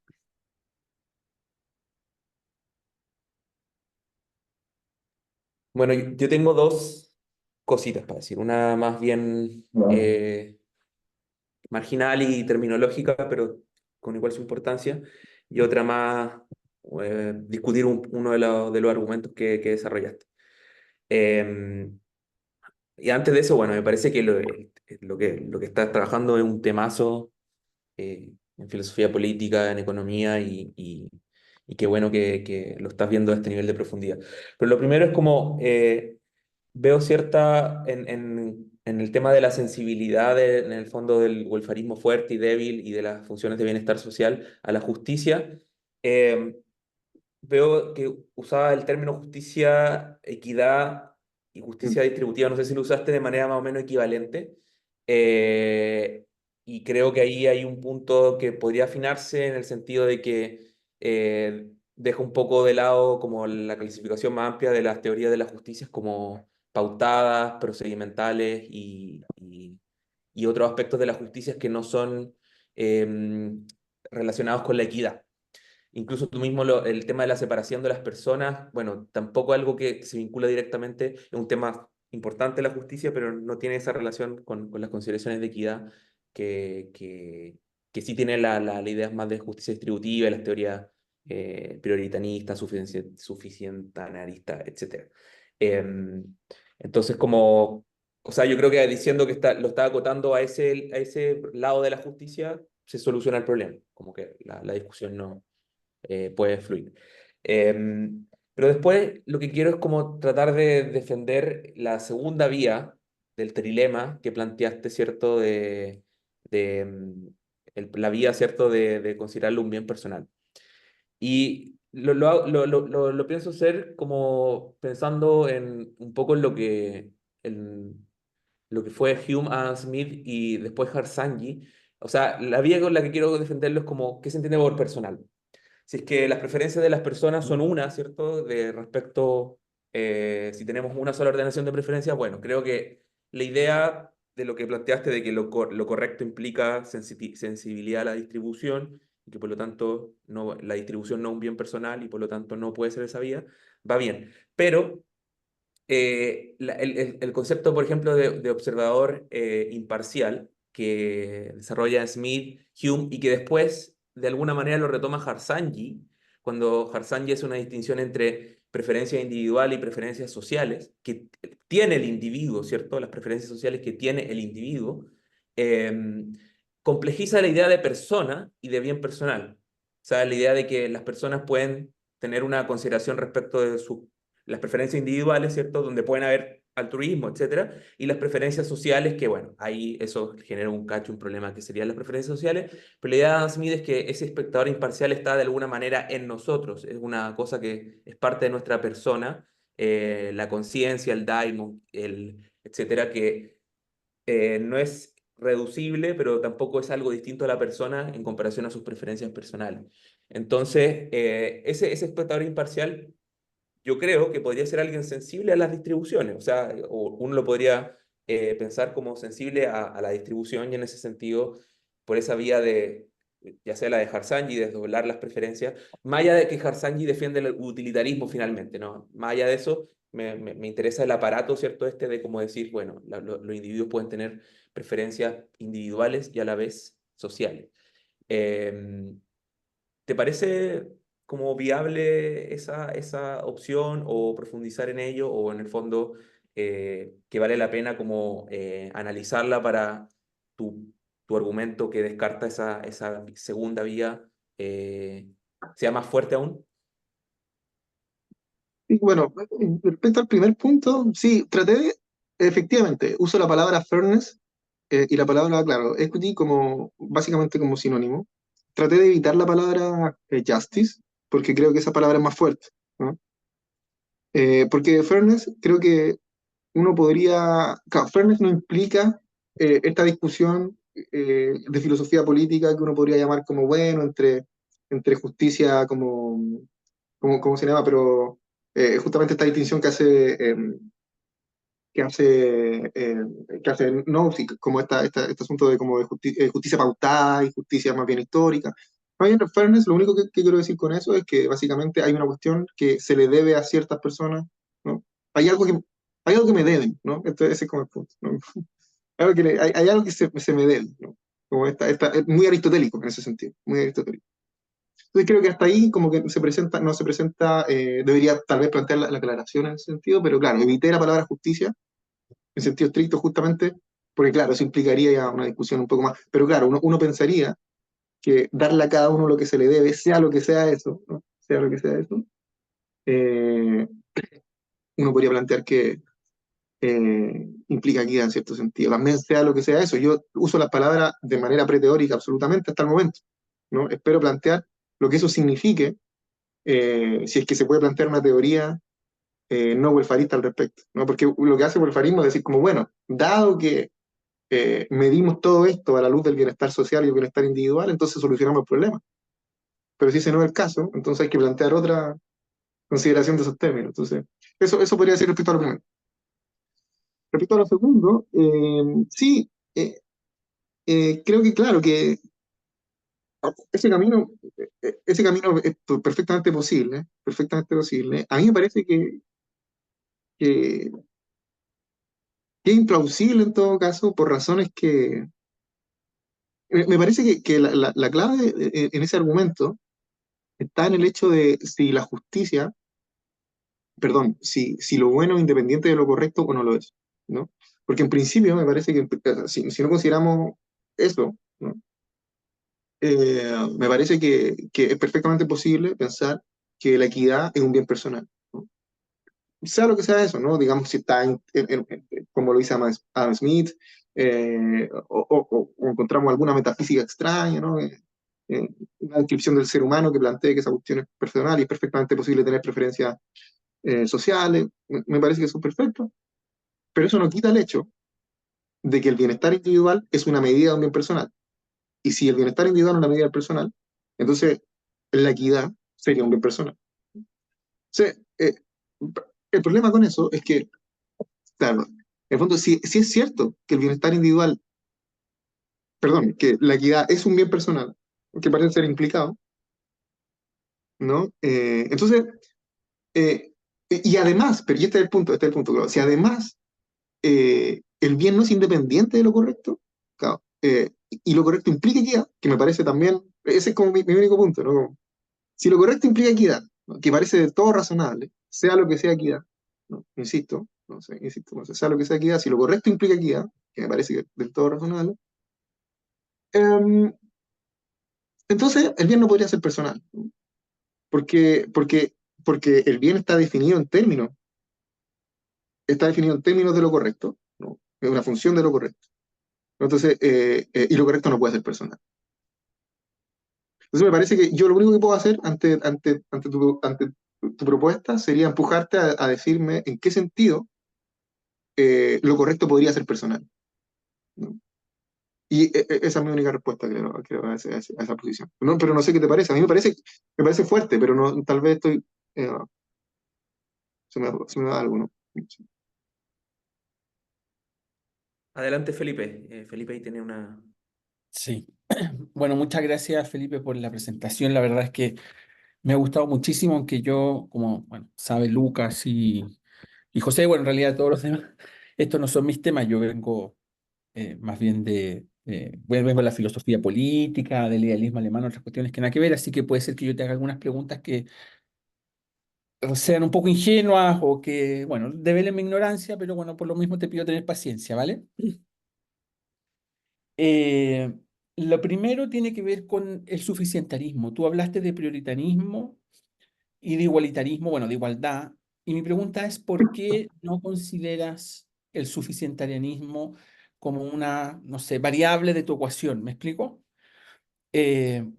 Bueno, yo tengo dos cositas para decir. Una más bien marginal y terminológica, pero con igual su importancia. Y otra más discutir uno de los argumentos que desarrollaste. Eh, y antes de eso, bueno, me parece que lo que estás trabajando es un temazo en filosofía política, en economía y qué bueno que lo estás viendo a este nivel de profundidad. Pero lo primero es como veo cierta en el tema de la sensibilidad en el fondo del welfarismo fuerte y débil y de las funciones de bienestar social a la justicia. eh, Veo que usaba el término justicia, equidad y justicia distributiva. No sé si lo usaste de manera más o menos equivalente. Eh, y creo que ahí hay un punto que podría afinarse en el sentido de que deja un poco de lado como la clasificación más amplia de las teorías de la justicia como pautadas, procedimentales y otros aspectos de la justicia que no son relacionados con la equidad. Incluso tú mismo el tema de la separación de las personas, bueno, tampoco algo que se vincula directamente, es un tema importante de la justicia, pero no tiene esa relación con las consideraciones de equidad que, que, que sí tiene la idea más de justicia distributiva, las teorías prioritaristas, suficientanarista, etc. Entonces, como O sea, yo creo que diciendo que lo está acotando a ese lado de la justicia, se soluciona el problema. Como que la discusión no puede fluir. Pero después lo que quiero es como tratar de defender la segunda vía del trilema que planteaste, ¿cierto? La vía, ¿cierto? De considerarlo un bien personal. Y lo pienso hacer como pensando en un poco en lo que fue Hume, Adam Smith y después Harsanyi. O sea, la vía con la que quiero defenderlo es como qué se entiende por personal. Si es que las preferencias de las personas son una, ¿cierto? De respecto, si tenemos una sola ordenación de preferencias, bueno, creo que la idea de lo que planteaste de que lo correcto implica sensibilidad a la distribución y que por lo tanto no, la distribución no es un bien personal y por lo tanto no puede ser esa vía, va bien. Pero el concepto, por ejemplo, de observador imparcial que desarrolla Smith, Hume y que después de alguna manera lo retoma Harsanyi, cuando Harsanyi hace una distinción entre preferencia individual y preferencias sociales, que tiene el individuo, ¿cierto? Las preferencias sociales que tiene el individuo, eh, complejiza la idea de persona y de bien personal. O sea, la idea de que las personas pueden tener una consideración respecto de las preferencias individuales, ¿cierto? Donde pueden haber altruismo, etcétera, y las preferencias sociales, que bueno, ahí eso genera un cacho, un problema que serían las preferencias sociales, pero la idea de Adam Smith es que ese espectador imparcial está de alguna manera en nosotros, es una cosa que es parte de nuestra persona, la conciencia, el daimon, etcétera, que no es reducible, pero tampoco es algo distinto a la persona en comparación a sus preferencias personales. Entonces, ese espectador imparcial yo creo que podría ser alguien sensible a las distribuciones, o sea, uno lo podría pensar como sensible a la distribución y en ese sentido, por esa vía de, ya sea la de Harsanyi, desdoblar las preferencias, más allá de que Harsanyi defiende el utilitarismo finalmente, ¿no? Más allá de eso, me interesa el aparato, ¿cierto? Este de cómo decir, bueno, los individuos pueden tener preferencias individuales y a la vez sociales. Eh, ¿Te parece como viable esa opción o profundizar en ello o en el fondo que vale la pena como analizarla para tu, tu argumento que descarta esa segunda vía sea más fuerte aún? Y bueno, respecto al primer punto, sí, efectivamente, uso la palabra fairness y la palabra, claro, equity como, básicamente como sinónimo. Traté de evitar la palabra justice, porque creo que esa palabra es más fuerte, ¿no? Porque fairness, creo que uno podría, claro, fairness no implica esta discusión de filosofía política que uno podría llamar como, bueno, entre justicia ¿cómo se llama? Pero justamente esta distinción que hace, eh, que hace Nozick, como este asunto de, como de justicia pautada y justicia más bien histórica. Más bien, fairness, lo único que quiero decir con eso es que básicamente hay una cuestión que se le debe a ciertas personas, ¿no? Hay algo que, hay algo que me deben, ¿no? Entonces, ese es como el punto, ¿no? Hay algo que se me debe, ¿no? Como es muy aristotélico en ese sentido, muy aristotélico. Entonces creo que hasta ahí como que no se presenta, debería tal vez plantear la aclaración en ese sentido, pero claro, evité la palabra justicia en sentido estricto justamente, porque claro, eso implicaría ya una discusión un poco más, pero claro, uno pensaría que darle a cada uno lo que se le debe, sea lo que sea eso, ¿no? Sea lo que sea eso, eh, uno podría plantear que implica equidad en cierto sentido. También sea lo que sea eso, yo uso las palabras de manera preteórica absolutamente hasta el momento, ¿no? Espero plantear lo que eso signifique, si es que se puede plantear una teoría no welfarista al respecto, ¿no? Porque lo que hace welfarismo es decir como, bueno, dado que medimos todo esto a la luz del bienestar social y el bienestar individual, entonces solucionamos el problema. Pero si ese no es el caso, entonces hay que plantear otra consideración de esos términos. Entonces, eso podría decir respecto a lo primero. Respecto a lo segundo, sí, creo que claro, que ese camino es perfectamente posible, perfectamente posible. A mí me parece que, que es implausible en todo caso por razones que... Me parece que la clave en ese argumento está en el hecho de si la justicia, perdón, si lo bueno es independiente de lo correcto o no lo es, ¿no? Porque en principio me parece que si no consideramos eso, ¿no? Me parece que es perfectamente posible pensar que la equidad es un bien personal, ¿no? Sea lo que sea eso, ¿no? Digamos, si está como lo dice Adam Smith, o encontramos alguna metafísica extraña, ¿no? Una descripción del ser humano que plantee que esa cuestión es personal y es perfectamente posible tener preferencias sociales, me parece que eso es perfecto, pero eso no quita el hecho de que el bienestar individual es una medida de un bien personal. Y si el bienestar individual es una medida personal, entonces la equidad sería un bien personal. O sea, el problema con eso es que, claro, en el fondo, si es cierto que el bienestar individual, perdón, que la equidad es un bien personal, que parece ser implicado, ¿no? Eh, y además, pero y este es el punto, claro, si además el bien no es independiente de lo correcto, claro, y lo correcto implica equidad, que me parece también, ese es como mi único punto, ¿no? Si lo correcto implica equidad, ¿no? Que parece del todo razonable, sea lo que sea equidad, ¿no? Insisto, no sé, insisto, no sé, sea lo que sea equidad, si lo correcto implica equidad, que me parece que es del todo razonable, eh, entonces el bien no podría ser personal, ¿no? Porque el bien está definido en términos de lo correcto, ¿no? Es una función de lo correcto. Entonces, y lo correcto no puede ser personal. Entonces me parece que yo lo único que puedo hacer ante tu propuesta sería empujarte a decirme en qué sentido lo correcto podría ser personal, ¿no? Y esa es mi única respuesta, creo a esa posición. No, pero no sé qué te parece. A mí me parece fuerte, pero no, tal vez eh, se me da algo, ¿no? Sí. Adelante, Felipe. Felipe ahí tiene una... Sí. Bueno, muchas gracias, Felipe, por la presentación. La verdad es que me ha gustado muchísimo, aunque yo, como, bueno, sabe Lucas y José, bueno, en realidad todos los demás, estos no son mis temas. Yo vengo más bien vengo de la filosofía política, del idealismo alemán, otras cuestiones que nada que ver, así que puede ser que yo te haga algunas preguntas que sean un poco ingenuas o que, bueno, develen mi ignorancia, pero bueno, por lo mismo te pido tener paciencia, ¿vale? Eh, lo primero tiene que ver con el suficientarismo. Tú hablaste de prioritarismo y de igualitarismo, bueno, de igualdad. Y mi pregunta es, ¿por qué no consideras el suficientarianismo como una, no sé, variable de tu ecuación? ¿Me explico?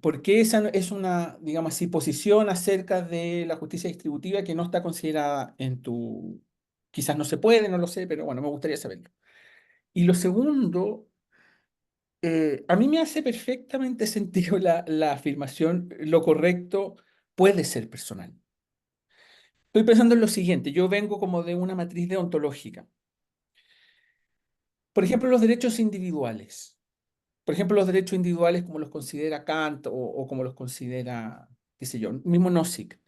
¿Por qué esa es una, digamos así, posición acerca de la justicia distributiva que no está considerada en tu... Quizás no se puede, no lo sé, pero bueno, me gustaría saberlo. Y lo segundo, a mí me hace perfectamente sentido la afirmación, lo correcto puede ser personal. Estoy pensando en lo siguiente, yo vengo como de una matriz deontológica. Por ejemplo, los derechos individuales. Por ejemplo, los derechos individuales como los considera Kant o como los considera, qué sé yo, mismo Nozick.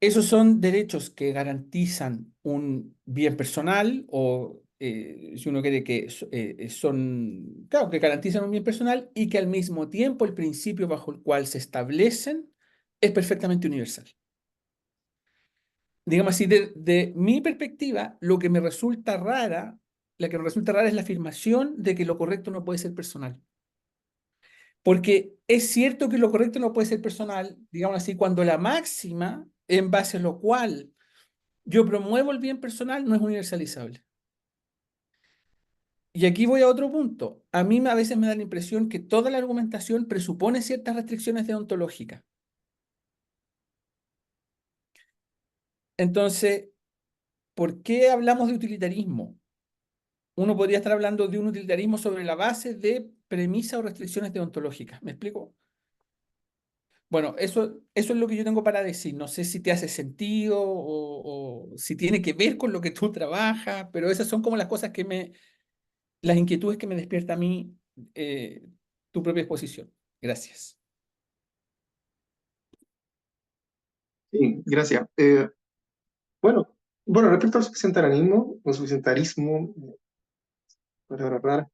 Esos son derechos que garantizan un bien personal o, si uno quiere que son, claro, que garantizan un bien personal y que al mismo tiempo el principio bajo el cual se establecen es perfectamente universal. Digamos así, de mi perspectiva, lo que me resulta rara, la que me resulta rara es la afirmación de que lo correcto no puede ser personal. Porque es cierto que lo correcto no puede ser personal, digamos así, cuando la máxima en base a lo cual yo promuevo el bien personal no es universalizable. Y aquí voy a otro punto. A mí a veces me da la impresión que toda la argumentación presupone ciertas restricciones deontológicas. Entonces, ¿por qué hablamos de utilitarismo? Uno podría estar hablando de un utilitarismo sobre la base de premisas o restricciones deontológicas. ¿Me explico? Bueno, eso es lo que yo tengo para decir. No sé si te hace sentido o si tiene que ver con lo que tú trabajas, pero esas son como las cosas las inquietudes que me despierta a mí tu propia exposición. Gracias. Sí, gracias. Bueno, bueno, respecto al suficientarianismo, o suficientarismo, palabra rara,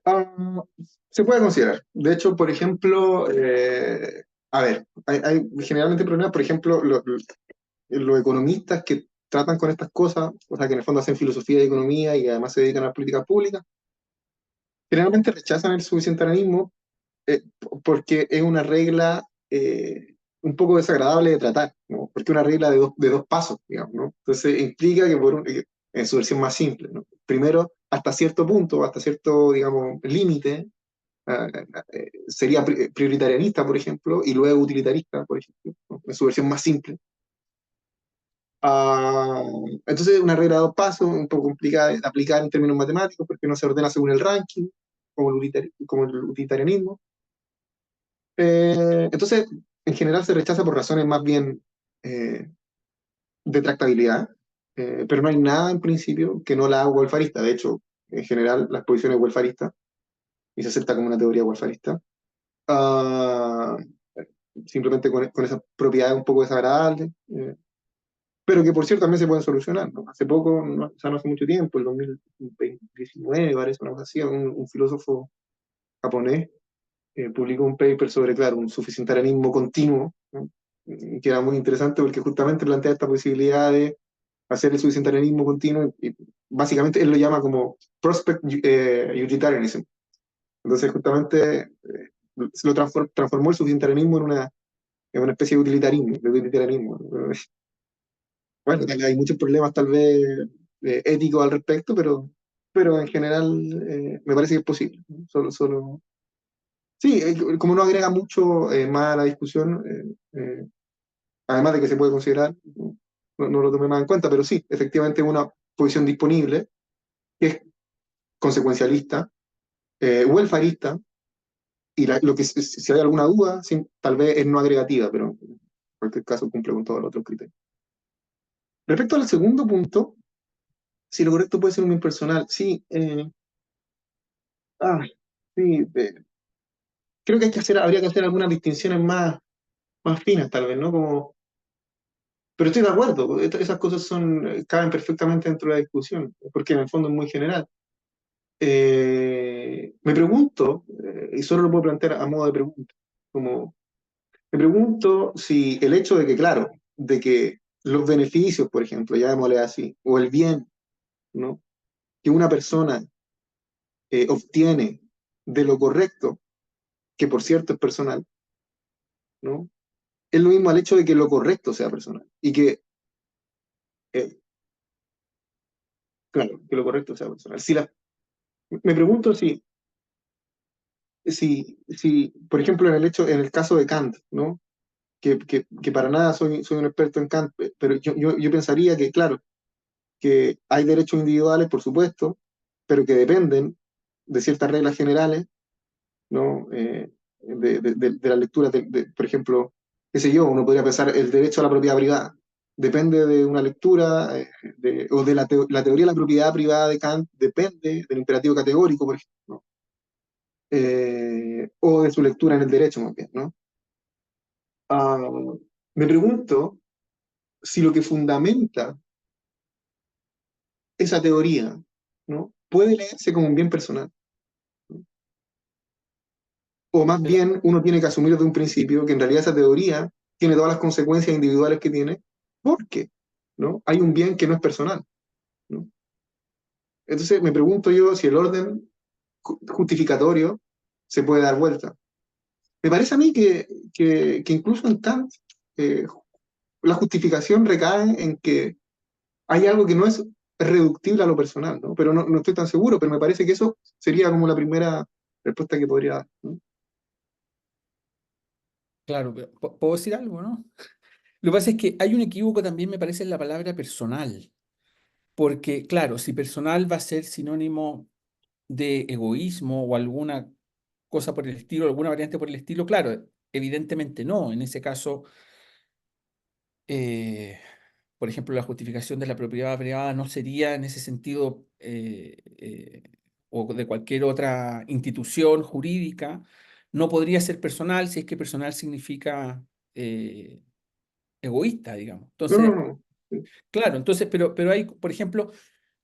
ah, se puede considerar. De hecho, por ejemplo, a ver, hay generalmente problemas, por ejemplo, los economistas que tratan con estas cosas, o sea, que en el fondo hacen filosofía de economía y además se dedican a las políticas públicas, generalmente rechazan el subsidiarianismo porque es una regla un poco desagradable de tratar, ¿no? Porque es una regla de dos pasos, digamos, ¿no? Entonces implica que en su versión más simple, ¿no? Primero, hasta cierto punto, hasta cierto, digamos, límite, sería prioritarianista, por ejemplo, y luego utilitarista, por ejemplo, ¿no? En su versión más simple. Ah, entonces, una regla de dos pasos, un poco complicada de aplicar en términos matemáticos, porque no se ordena según el ranking, como el utilitarianismo. Entonces, en general se rechaza por razones más bien eh, de tractabilidad, pero no hay nada en principio que no la haga welfarista. De hecho, en general, la exposición es welfarista y se acepta como una teoría welfarista. Ah, simplemente con esas propiedades un poco desagradables, pero que por cierto también se pueden solucionar, ¿no? Hace poco, no, o sea, no hace mucho tiempo, el 2019, parece una cosa así, un filósofo japonés publicó un paper sobre, claro, un suficientarianismo continuo, ¿no? Que era muy interesante porque justamente plantea esta posibilidad de hacer el suficientarianismo continuo y básicamente él lo llama como prospect utilitarianism. Entonces justamente se lo transformó el suficientarianismo en una especie de utilitarianismo. Bueno, hay muchos problemas tal vez éticos al respecto, pero en general me parece que es posible, ¿no? Sí, como no agrega mucho más a la discusión, además de que se puede considerar, no lo tomé más en cuenta, pero sí, efectivamente es una posición disponible, que es consecuencialista, welfarista, y lo que si hay alguna duda, sí, tal vez es no agregativa, pero en cualquier caso cumple con todos los otros criterios. Respecto al segundo punto, si lo correcto puede ser un bien personal, sí, ah, sí, creo que habría que hacer algunas distinciones más finas, tal vez, ¿no? Como, pero estoy de acuerdo, esas cosas caben perfectamente dentro de la discusión, porque en el fondo es muy general. Me pregunto, y solo lo puedo plantear a modo de pregunta, como, me pregunto si el hecho de que, claro, de que los beneficios, por ejemplo, llamémosle así, o el bien, ¿no? Que una persona obtiene de lo correcto, que por cierto es personal, ¿no? Es lo mismo al hecho de que lo correcto sea personal. Y que, eh, claro, que lo correcto sea personal. Me pregunto si, por ejemplo, en el caso de Kant, ¿no? Que para nada soy un experto en Kant, pero yo pensaría que, claro, que hay derechos individuales, por supuesto, pero que dependen de ciertas reglas generales, ¿no? De la lectura, por ejemplo, qué sé yo, uno podría pensar el derecho a la propiedad privada. Depende de una lectura, o de la teoría de la propiedad privada de Kant, depende del imperativo categórico, por ejemplo, ¿no? O de su lectura en el derecho, más bien, ¿no? Ah, me pregunto si lo que fundamenta esa teoría, ¿no? Puede leerse como un bien personal, ¿no? O más Pero, bien uno tiene que asumir desde un principio que en realidad esa teoría tiene todas las consecuencias individuales que tiene, porque, ¿no? Hay un bien que no es personal, ¿no? Entonces me pregunto yo si el orden justificatorio se puede dar vuelta. Me parece a mí que incluso en Kant eh, la justificación recae en que hay algo que no es reductible a lo personal, ¿no? Pero no estoy tan seguro, pero me parece que eso sería como la primera respuesta que podría dar, ¿no? claro, pero, ¿puedo decir algo, no? Lo que pasa es que hay un equívoco también, me parece, en la palabra personal. Porque, claro, si personal va a ser sinónimo de egoísmo o alguna cosa por el estilo, alguna variante por el estilo, claro, evidentemente no. En ese caso, eh, por ejemplo, la justificación de la propiedad privada no sería en ese sentido, o de cualquier otra institución jurídica, no podría ser personal si es que personal significa eh, egoísta, digamos. No, no, Entonces, no. Sí. claro, entonces, pero hay, por ejemplo,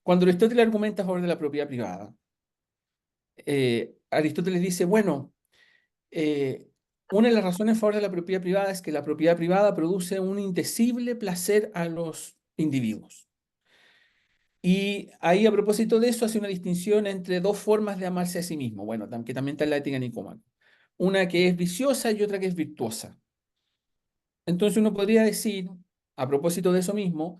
cuando Aristóteles argumenta a favor de la propiedad privada, Aristóteles dice, bueno, eh, una de las razones a favor de la propiedad privada es que la propiedad privada produce un indecible placer a los individuos. Y ahí, a propósito de eso, hace una distinción entre dos formas de amarse a sí mismo. Bueno, que también está en la ética nicómaco. Una que es viciosa y otra que es virtuosa. Entonces uno podría decir, a propósito de eso mismo,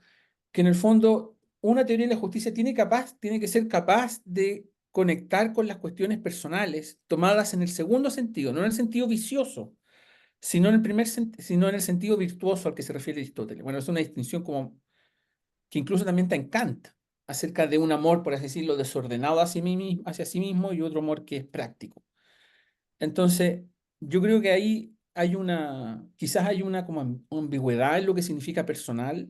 que en el fondo una teoría de la justicia tiene que ser capaz de conectar con las cuestiones personales tomadas en el segundo sentido, no en el sentido vicioso, sino en el sino en el sentido virtuoso al que se refiere Aristóteles. Bueno, es una distinción como que incluso también está en Kant, acerca de un amor, por así decirlo, desordenado hacia sí mismo y otro amor que es práctico. Entonces, yo creo que ahí quizás hay una como ambigüedad en lo que significa personal,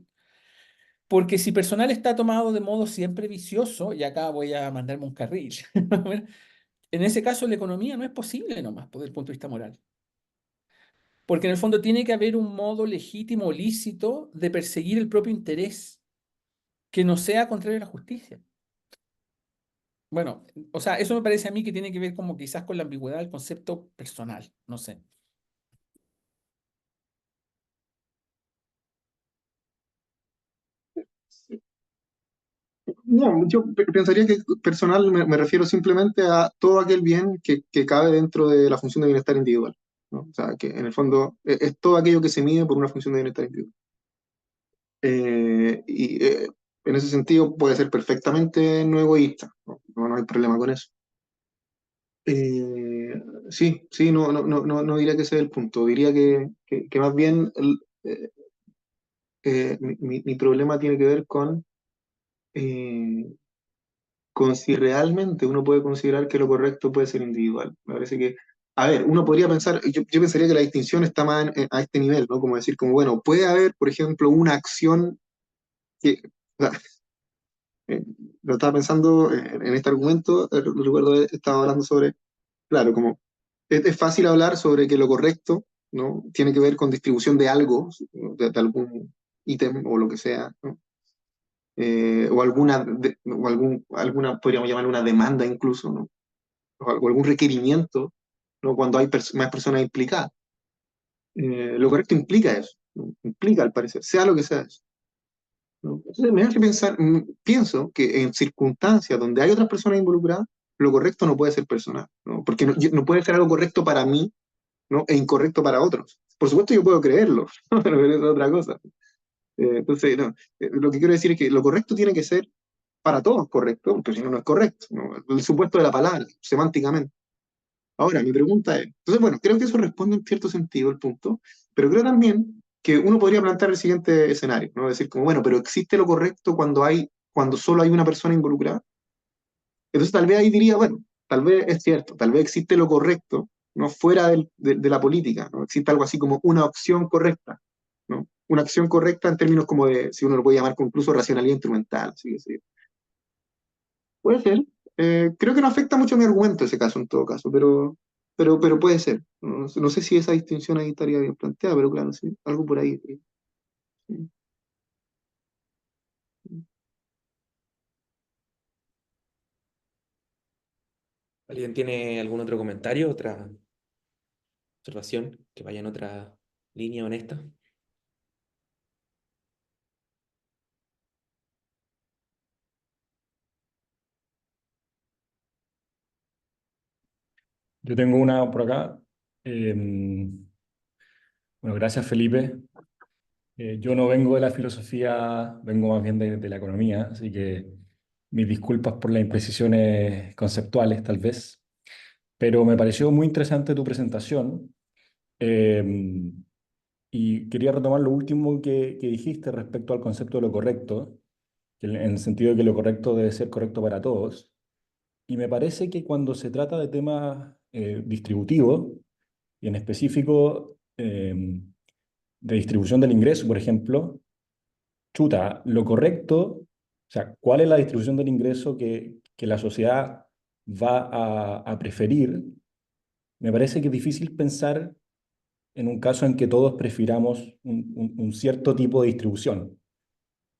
porque si personal está tomado de modo siempre vicioso, y acá voy a mandarme un carril, en ese caso la economía no es posible nomás, desde el punto de vista moral. Porque en el fondo tiene que haber un modo legítimo o lícito de perseguir el propio interés que no sea contrario a la justicia. Bueno, o sea, eso me parece a mí que tiene que ver como quizás con la ambigüedad del concepto personal, no sé. No, yo pensaría que personal me refiero simplemente a todo aquel bien que cabe dentro de la función de bienestar individual, ¿no? O sea, que en el fondo es todo aquello que se mide por una función de bienestar individual. En ese sentido puede ser perfectamente no egoísta, ¿no? No hay problema con eso. Eh, sí, sí, no diría que ese es el punto, diría que más bien eh, mi problema tiene que ver eh, con si realmente uno puede considerar que lo correcto puede ser individual. Me parece que, a ver, uno podría pensar, yo pensaría que la distinción está más a este nivel, ¿no? Como decir, como, bueno, puede haber, por ejemplo, una acción que, o sea, eh, lo estaba pensando en este argumento, recuerdo estaba hablando sobre, claro, como es fácil hablar sobre que lo correcto, ¿no? Tiene que ver con distribución de algo, de algún ítem o lo que sea, ¿no? Alguna, podríamos llamarlo una demanda incluso, ¿no? O algún requerimiento, ¿no? Cuando hay más personas implicadas. Lo correcto implica eso, ¿no? Implica al parecer, sea lo que sea eso, ¿no? Entonces me hace pensar, pienso que en circunstancias donde hay otras personas involucradas, lo correcto no puede ser personal, ¿no? Porque no puede ser algo correcto para mí, ¿no? E incorrecto para otros. Por supuesto yo puedo creerlo, pero eso es otra cosa. Entonces, no, lo que quiero decir es que lo correcto tiene que ser para todos correcto, porque si no, no es correcto, ¿no? El supuesto de la palabra, semánticamente. Ahora, mi pregunta es, entonces, bueno, creo que eso responde en cierto sentido el punto, pero creo también que uno podría plantear el siguiente escenario, ¿no? Decir como, bueno, pero ¿existe lo correcto cuando solo hay una persona involucrada? Entonces, tal vez ahí diría, bueno, tal vez es cierto, tal vez existe lo correcto, ¿no? Fuera de la política, ¿no? Existe algo así como una opción correcta, ¿no? Una acción correcta en términos como de, si uno lo puede llamar incluso racionalidad instrumental, sí. Puede ser. Creo que no afecta mucho a mi argumento ese caso, en todo caso, pero puede ser. No sé si esa distinción ahí estaría bien planteada, pero claro, sí, algo por ahí. Sí, sí. ¿Alguien tiene algún otro comentario, otra observación que vaya en otra línea honesta? Yo tengo una por acá. Bueno, gracias Felipe. Yo no vengo de la filosofía, vengo más bien de la economía, así que mis disculpas por las imprecisiones conceptuales tal vez, pero me pareció muy interesante tu presentación eh, y quería retomar lo último que dijiste respecto al concepto de lo correcto, que en el sentido de que lo correcto debe ser correcto para todos. Y me parece que cuando se trata de temas distributivos, y en específico de distribución del ingreso, por ejemplo, chuta, lo correcto, o sea, ¿cuál es la distribución del ingreso que la sociedad va a preferir? Me parece que es difícil pensar en un caso en que todos prefiramos un cierto tipo de distribución.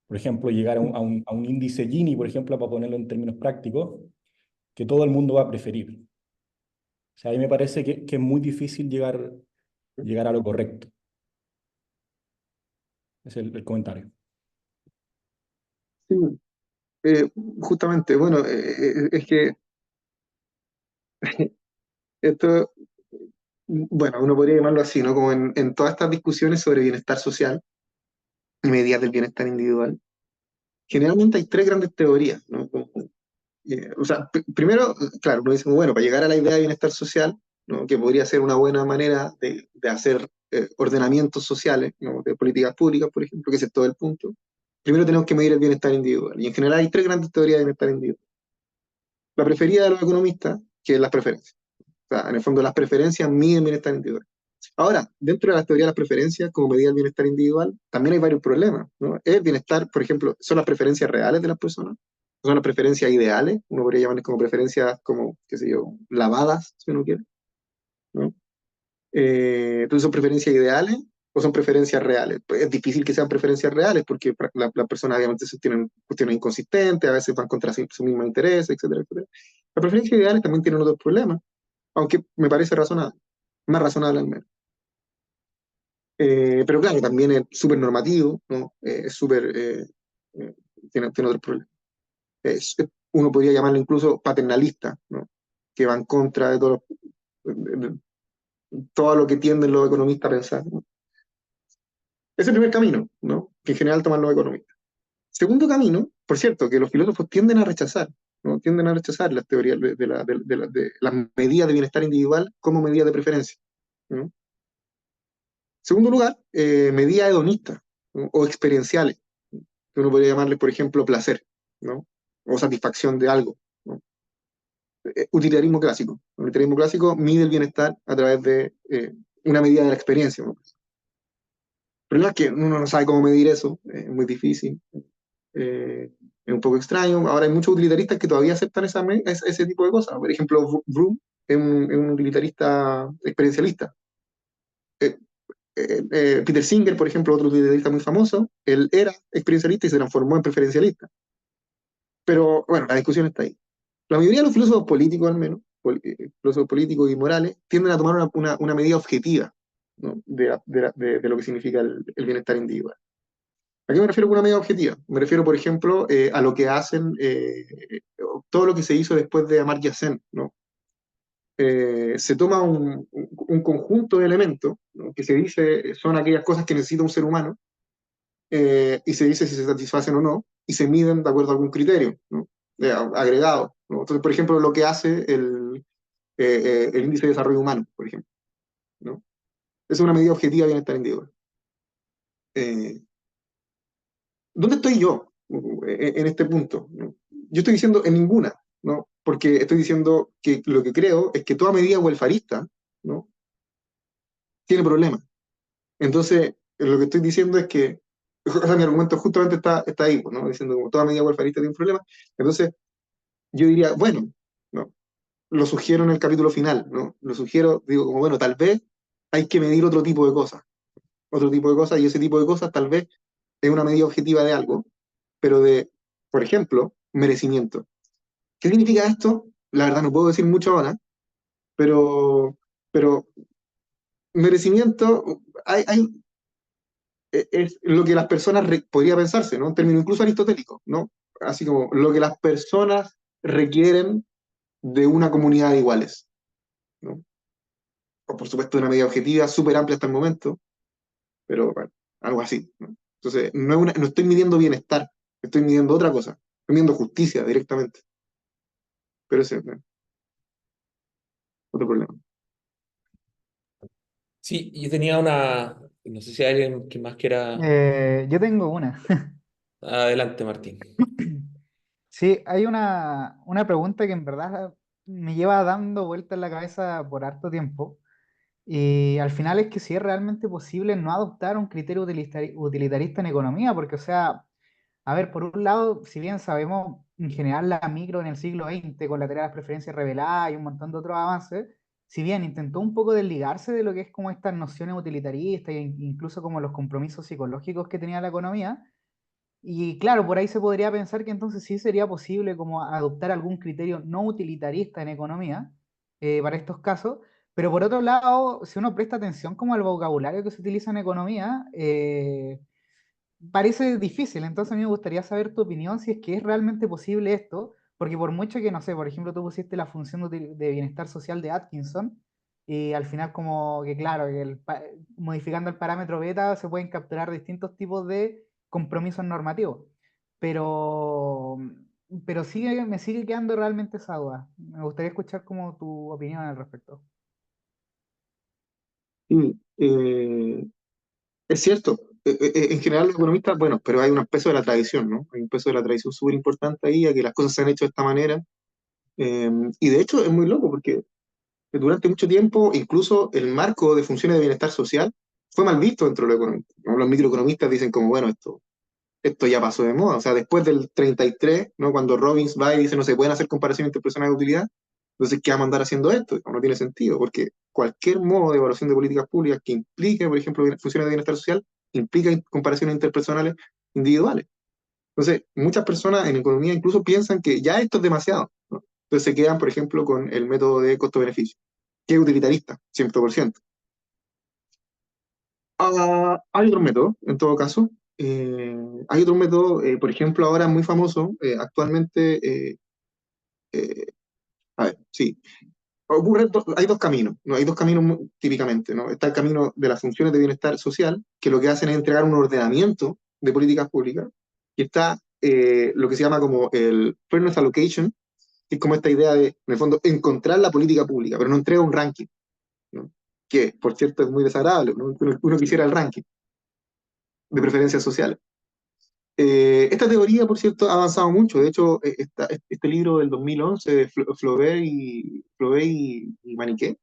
Por ejemplo, llegar a un índice Gini, por ejemplo, para ponerlo en términos prácticos, que todo el mundo va a preferir. O sea, ahí me parece que es muy difícil llegar a lo correcto. Es el comentario. Sí, eh, justamente, bueno, es que esto, bueno, uno podría llamarlo así, ¿no? Como en todas estas discusiones sobre bienestar social y medidas del bienestar individual, generalmente hay tres grandes teorías, ¿no? O sea, primero, claro, uno dice, bueno, para llegar a la idea de bienestar social, ¿no? Que podría ser una buena manera de hacer ordenamientos sociales, ¿no? De políticas públicas, por ejemplo, que ese es todo el punto. Primero tenemos que medir el bienestar individual. Y en general hay tres grandes teorías de bienestar individual. La preferida de los economistas, que es las preferencias. O sea, en el fondo las preferencias miden bienestar individual. Ahora, dentro de la teoría de las preferencias, como medida del bienestar individual, también hay varios problemas, ¿no? El bienestar, por ejemplo, son las preferencias reales de las personas, son las preferencias ideales, uno podría llamarles como preferencias como, qué sé yo, lavadas, si uno quiere, ¿no? Entonces, ¿son preferencias ideales o son preferencias reales? Pues es difícil que sean preferencias reales porque las personas obviamente tienen cuestiones inconsistentes, a veces van contra su mismo interés, etcétera, etcétera. Las preferencias ideales también tienen otros problemas, aunque me parece razonable, más razonable al menos. Pero claro, también es súper normativo, ¿no? Es súper, tiene otros problemas. Uno podría llamarlo incluso paternalista, ¿no? Que va en contra de todo lo que tienden los economistas a pensar, ¿no? Es el primer camino, ¿no? Que en general toman los economistas. Segundo camino, por cierto, que los filósofos tienden a rechazar, ¿no? Tienden a rechazar las teorías de las medidas de bienestar individual como medidas de preferencia, ¿no? Segundo lugar, medidas hedonistas, ¿no? O experienciales, que uno podría llamarle, por ejemplo, placer, ¿no? O satisfacción de algo, ¿no? Utilitarismo clásico. El utilitarismo clásico mide el bienestar a través de una medida de la experiencia, ¿no? El problema es que uno no sabe cómo medir eso, es muy difícil, es un poco extraño. Ahora hay muchos utilitaristas que todavía aceptan ese tipo de cosas. Por ejemplo, Vroom es un utilitarista experiencialista. Eh, Peter Singer, por ejemplo, otro utilitarista muy famoso, él era experiencialista y se transformó en preferencialista. Pero bueno, la discusión está ahí. La mayoría de los filósofos políticos, al menos, filósofos políticos y morales, tienden a tomar una medida objetiva, ¿no? De lo que significa el bienestar individual. ¿A qué me refiero con una medida objetiva? Me refiero, por ejemplo, a lo que hacen, todo lo que se hizo después de Amartya Sen, ¿no? Se toma un conjunto de elementos, ¿no? Que se dice son aquellas cosas que necesita un ser humano, y se dice si se satisfacen o no, y se miden de acuerdo a algún criterio, ¿no? Agregado, ¿no? Entonces, por ejemplo, lo que hace el índice de desarrollo humano, por ejemplo, ¿no? Es una medida objetiva de bienestar individual. Eh, ¿Dónde estoy yo en este punto? ¿No? Yo estoy diciendo en ninguna, ¿no? Porque estoy diciendo que lo que creo es que toda medida welfarista, ¿no? Tiene problemas. Entonces, lo que estoy diciendo es que, o sea, mi argumento justamente está ahí, ¿no? Diciendo como toda medida welfarista tiene un problema. Entonces, yo diría, bueno, ¿no? Lo sugiero en el capítulo final, ¿no? Lo sugiero, digo, como, bueno, tal vez hay que medir otro tipo de cosas, y ese tipo de cosas tal vez es una medida objetiva de algo, pero de, por ejemplo, merecimiento. ¿Qué significa esto? La verdad no puedo decir mucho ahora, pero merecimiento es lo que las personas podría pensarse, ¿no? En términos incluso aristotélicos, ¿no? Así como lo que las personas requieren de una comunidad de iguales, ¿no? O por supuesto una medida objetiva súper amplia hasta el momento, pero bueno, algo así, ¿no? Entonces, no estoy midiendo bienestar, estoy midiendo otra cosa, estoy midiendo justicia directamente, pero ese es otro problema. Sí, yo tenía no sé si hay alguien que más quiera. Yo tengo una. Adelante, Martín. Sí, hay una pregunta que en verdad me lleva dando vueltas en la cabeza por harto tiempo. Y al final es que si es realmente posible no adoptar un criterio utilitarista en economía, porque, o sea, a ver, por un lado, si bien sabemos en general la micro en el siglo XX con la teoría de las preferencias reveladas y un montón de otros avances, si bien intentó un poco desligarse de lo que es como estas nociones utilitaristas e incluso como los compromisos psicológicos que tenía la economía, y claro, por ahí se podría pensar que entonces sí sería posible como adoptar algún criterio no utilitarista en economía para estos casos, pero por otro lado, si uno presta atención como al vocabulario que se utiliza en economía, parece difícil. Entonces a mí me gustaría saber tu opinión si es que es realmente posible esto, porque por mucho que, no sé, por ejemplo, tú pusiste la función de bienestar social de Atkinson, y al final como que, claro, que modificando el parámetro beta se pueden capturar distintos tipos de compromisos normativos, pero, pero me sigue quedando realmente esa duda. Me gustaría escuchar como tu opinión al respecto. Sí, es cierto. En general los economistas, bueno, pero hay un peso de la tradición, ¿no? Hay un peso de la tradición súper importante ahí, a que las cosas se han hecho de esta manera. Y de hecho es muy loco porque durante mucho tiempo incluso el marco de funciones de bienestar social fue mal visto dentro de los economistas, ¿no? Los microeconomistas dicen como, bueno, esto ya pasó de moda. O sea, después del 33, ¿no? Cuando Robbins va y dice no se pueden hacer comparaciones interpersonales de utilidad, entonces, ¿qué vamos a andar haciendo esto? No tiene sentido, porque cualquier modo de evaluación de políticas públicas que implique, por ejemplo, funciones de bienestar social, implica comparaciones interpersonales individuales. Entonces, muchas personas en economía incluso piensan que ya esto es demasiado, ¿no? Entonces se quedan, por ejemplo, con el método de costo-beneficio, que es utilitarista, 100%. Hay otros métodos, en todo caso. Hay otro método, por ejemplo, ahora muy famoso, actualmente, eh, a ver, sí, hay dos caminos, ¿no? Hay dos caminos típicamente, ¿no? Está el camino de las funciones de bienestar social, que lo que hacen es entregar un ordenamiento de políticas públicas, y está lo que se llama como el fairness allocation, que es como esta idea de, en el fondo, encontrar la política pública, pero no entrega un ranking, ¿no? Que, por cierto, es muy desagradable, ¿no? Uno quisiera el ranking de preferencias sociales. Esta teoría, por cierto, ha avanzado mucho. De hecho, este libro del 2011 de Flaubert y Maniquet,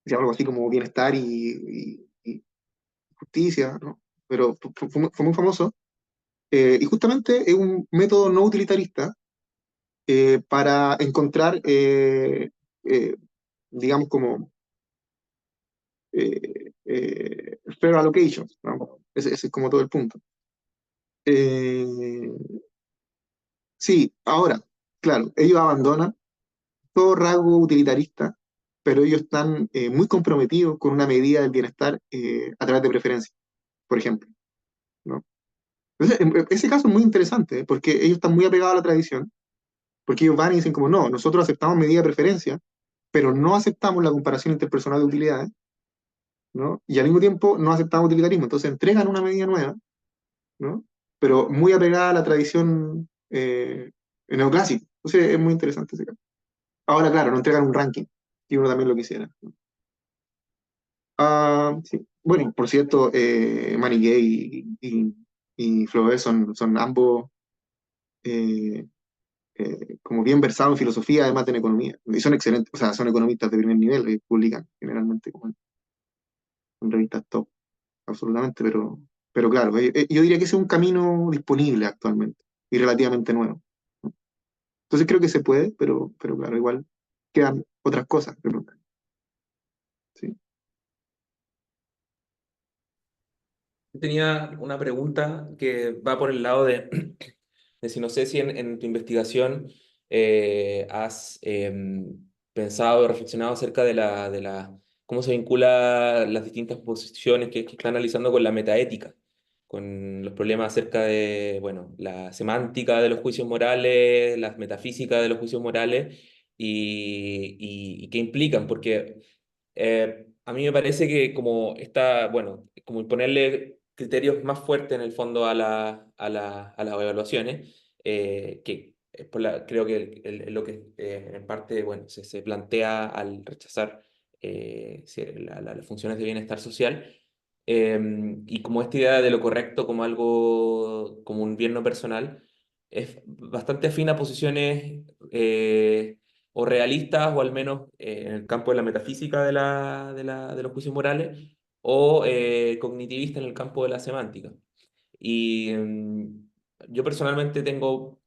se llama algo así como Bienestar y Justicia, ¿no? Pero fue muy famoso. Y justamente es un método no utilitarista para encontrar, eh, digamos, como fair allocations, ¿no? Ese es como todo el punto. Eh, sí, ahora, claro, ellos abandonan todo rasgo utilitarista, pero ellos están muy comprometidos con una medida del bienestar a través de preferencias, por ejemplo, ¿no? Entonces, ese caso es muy interesante, porque ellos están muy apegados a la tradición, porque ellos van y dicen como, no, nosotros aceptamos medida de preferencia, pero no aceptamos la comparación interpersonal de utilidades, ¿no? Y al mismo tiempo no aceptamos utilitarismo, entonces entregan una medida nueva, ¿no? Pero muy apegada a la tradición neoclásica. Entonces es muy interesante ese caso. Ahora, claro, no entregan un ranking, y uno también lo quisiera, ¿no? Sí. Bueno, por cierto, Manny y Flaubert son ambos eh, como bien versados en filosofía, además de en economía. Y son excelentes, o sea, son economistas de primer nivel y publican generalmente como en revistas top, absolutamente, pero claro, yo diría que ese es un camino disponible actualmente y relativamente nuevo. Entonces creo que se puede, pero claro, igual quedan otras cosas que preguntar, ¿sí? Tenía una pregunta que va por el lado de si no sé si en tu investigación has pensado o reflexionado acerca de cómo se vincula las distintas posiciones que está analizando con la metaética, con los problemas acerca de, bueno, la semántica de los juicios morales, las metafísicas de los juicios morales y qué implican, porque a mí me parece que como está, bueno, como ponerle criterios más fuertes en el fondo a las evaluaciones, que es creo que lo que en parte, bueno, se plantea al rechazar las funciones de bienestar social, y como esta idea de lo correcto como algo, como un bien no personal, es bastante afín a posiciones o realistas, o al menos en el campo de la metafísica de los juicios morales, o cognitivista en el campo de la semántica. Y yo personalmente tengo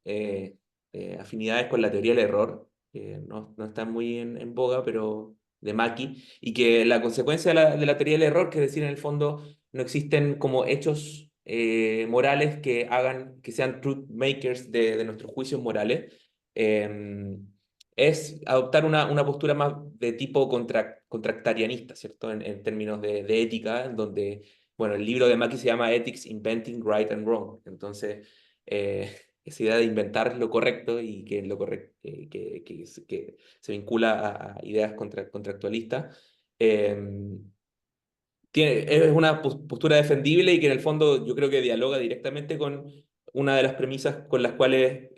afinidades con la teoría del error, que no está muy en boga, pero de Maki, y que la consecuencia de la teoría del error, que es decir, en el fondo no existen como hechos morales que hagan, que sean truth makers de nuestros juicios morales, eh, es adoptar una postura más de tipo contractarianista, ¿cierto? En términos de ética, en donde bueno, el libro de Maki se llama Ethics, Inventing Right and Wrong. Entonces, esa idea de inventar lo correcto y que lo correcto, que se vincula a ideas contractualistas, eh, es una postura defendible y que en el fondo yo creo que dialoga directamente con una de las premisas con las cuales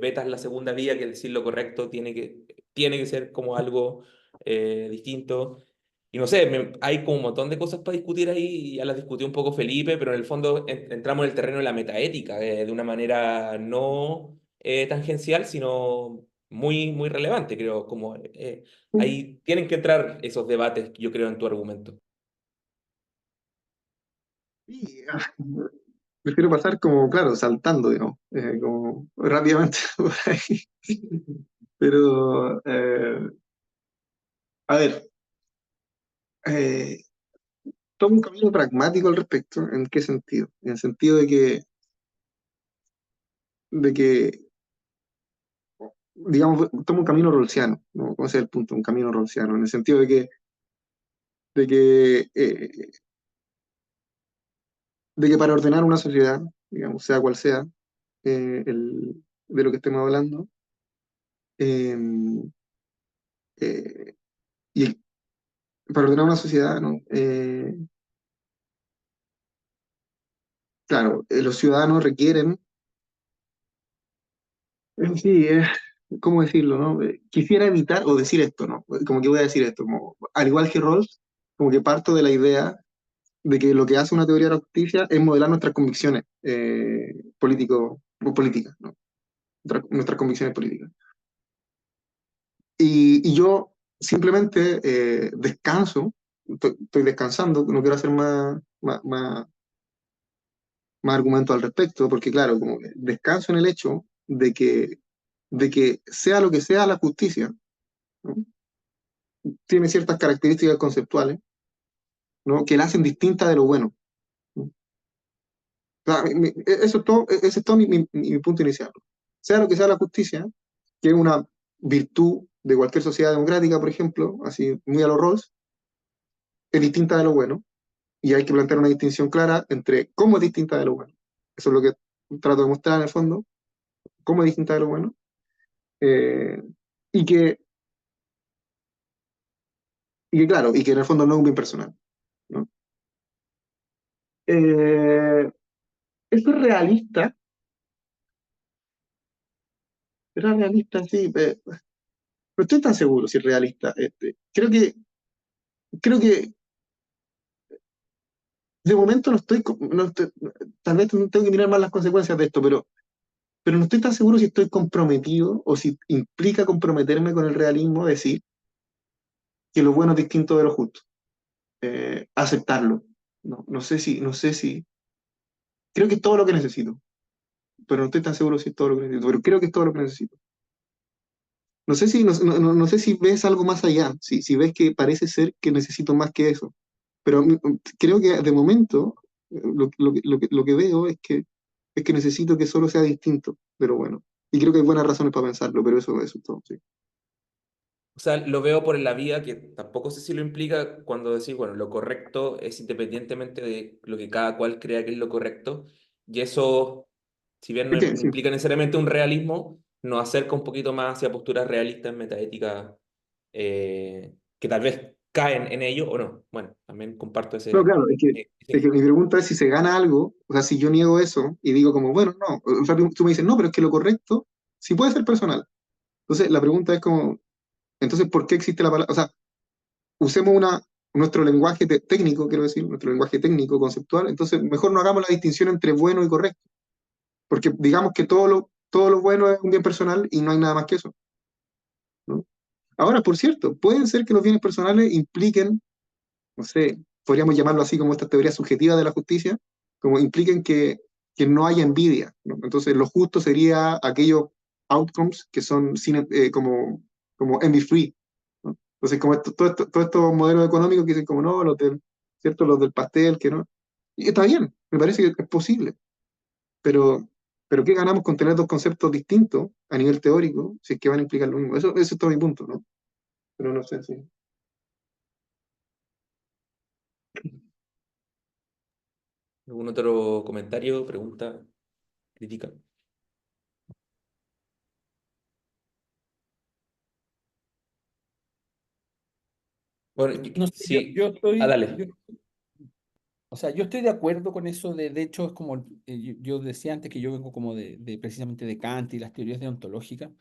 vetas la segunda vía, que es decir lo correcto tiene que ser como algo distinto. Y no sé, hay como un montón de cosas para discutir ahí, y ya las discutió un poco Felipe, pero en el fondo entramos en el terreno de la metaética, de una manera no tangencial, sino muy, muy relevante, creo, como ahí tienen que entrar esos debates, yo creo, en tu argumento. Y, prefiero pasar como, claro, saltando, digamos, como rápidamente por ahí. Pero, a ver, eh, tomo un camino pragmático al respecto. ¿En qué sentido? En el sentido de que, digamos, tomo un camino rawlsiano, ¿no? ¿Cómo es el punto? Un camino rawlsiano, en el sentido de que para ordenar una sociedad, digamos, sea cual sea, de lo que estemos hablando, eh, eh, y para ordenar una sociedad, ¿no? Claro, los ciudadanos requieren, sí, ¿cómo decirlo, no? Quisiera evitar o decir esto, ¿no? Como que voy a decir esto, como, al igual que Rawls, como que parto de la idea de que lo que hace una teoría de la justicia es modelar nuestras convicciones políticas, ¿no? Nuestras convicciones políticas. Y yo simplemente descanso, estoy descansando, no quiero hacer más argumentos al respecto, porque claro, como que descanso en el hecho de que sea lo que sea la justicia, ¿no? Tiene ciertas características conceptuales, ¿no? Que la hacen distinta de lo bueno, ¿no? O sea, ese es todo mi punto inicial. Sea lo que sea la justicia, que es una virtud de cualquier sociedad democrática, por ejemplo, así muy a los Rawls, es distinta de lo bueno, y hay que plantear una distinción clara entre cómo es distinta de lo bueno. Eso es lo que trato de mostrar en el fondo, cómo es distinta de lo bueno, eh, y que, claro, y que en el fondo no es un bien personal, ¿no? Eh, Eso es realista, era realista, sí, no estoy tan seguro si es realista. Creo que de momento tal vez tengo que mirar más las consecuencias de esto, pero no estoy tan seguro si estoy comprometido o si implica comprometerme con el realismo, decir que lo bueno es distinto de lo justo. Aceptarlo. No sé si, creo que es todo lo que necesito, pero no estoy tan seguro si es todo lo que necesito, pero creo que es todo lo que necesito. No sé si ves algo más allá, si ves que parece ser que necesito más que eso, pero creo que de momento lo que veo es que necesito que solo sea distinto, pero bueno, y creo que hay buenas razones para pensarlo, pero eso es todo, sí. O sea, lo veo por la vía que tampoco sé si lo implica cuando decís, bueno, lo correcto es independientemente de lo que cada cual crea que es lo correcto, y eso, si bien no, Es que, no sí, implica necesariamente un realismo, nos acerca un poquito más hacia posturas realistas, metaéticas, que tal vez caen en ello o no. Bueno, también comparto no, ese... claro, es que mi pregunta es si se gana algo, o sea, si yo niego eso y digo como, bueno, no, o sea, tú me dices, no, pero es que lo correcto sí puede ser personal. Entonces, la pregunta es como, entonces, ¿por qué existe la palabra? O sea, usemos nuestro lenguaje técnico, quiero decir, nuestro lenguaje técnico, conceptual, entonces mejor no hagamos la distinción entre bueno y correcto, porque digamos que todo lo bueno es un bien personal y no hay nada más que eso, ¿no? Ahora, por cierto, pueden ser que los bienes personales impliquen, no sé, podríamos llamarlo así como estas teorías subjetivas de la justicia, como impliquen que no haya envidia, ¿no? Entonces, lo justo sería aquellos outcomes que son como envy free, ¿no? Entonces, como todos estos modelos económicos que dicen como no, ¿cierto? Los del pastel, que no. Y está bien, me parece que es posible, pero, pero ¿qué ganamos con tener dos conceptos distintos a nivel teórico si es que van a implicar lo mismo? Eso es todo mi punto, ¿no? Pero no sé si. ¿Algún otro comentario, pregunta, crítica? Bueno, No sé, sí. Dale. o sea, yo estoy de acuerdo con eso de hecho, es como, yo decía antes que yo vengo como precisamente de Kant y las teorías deontológicas.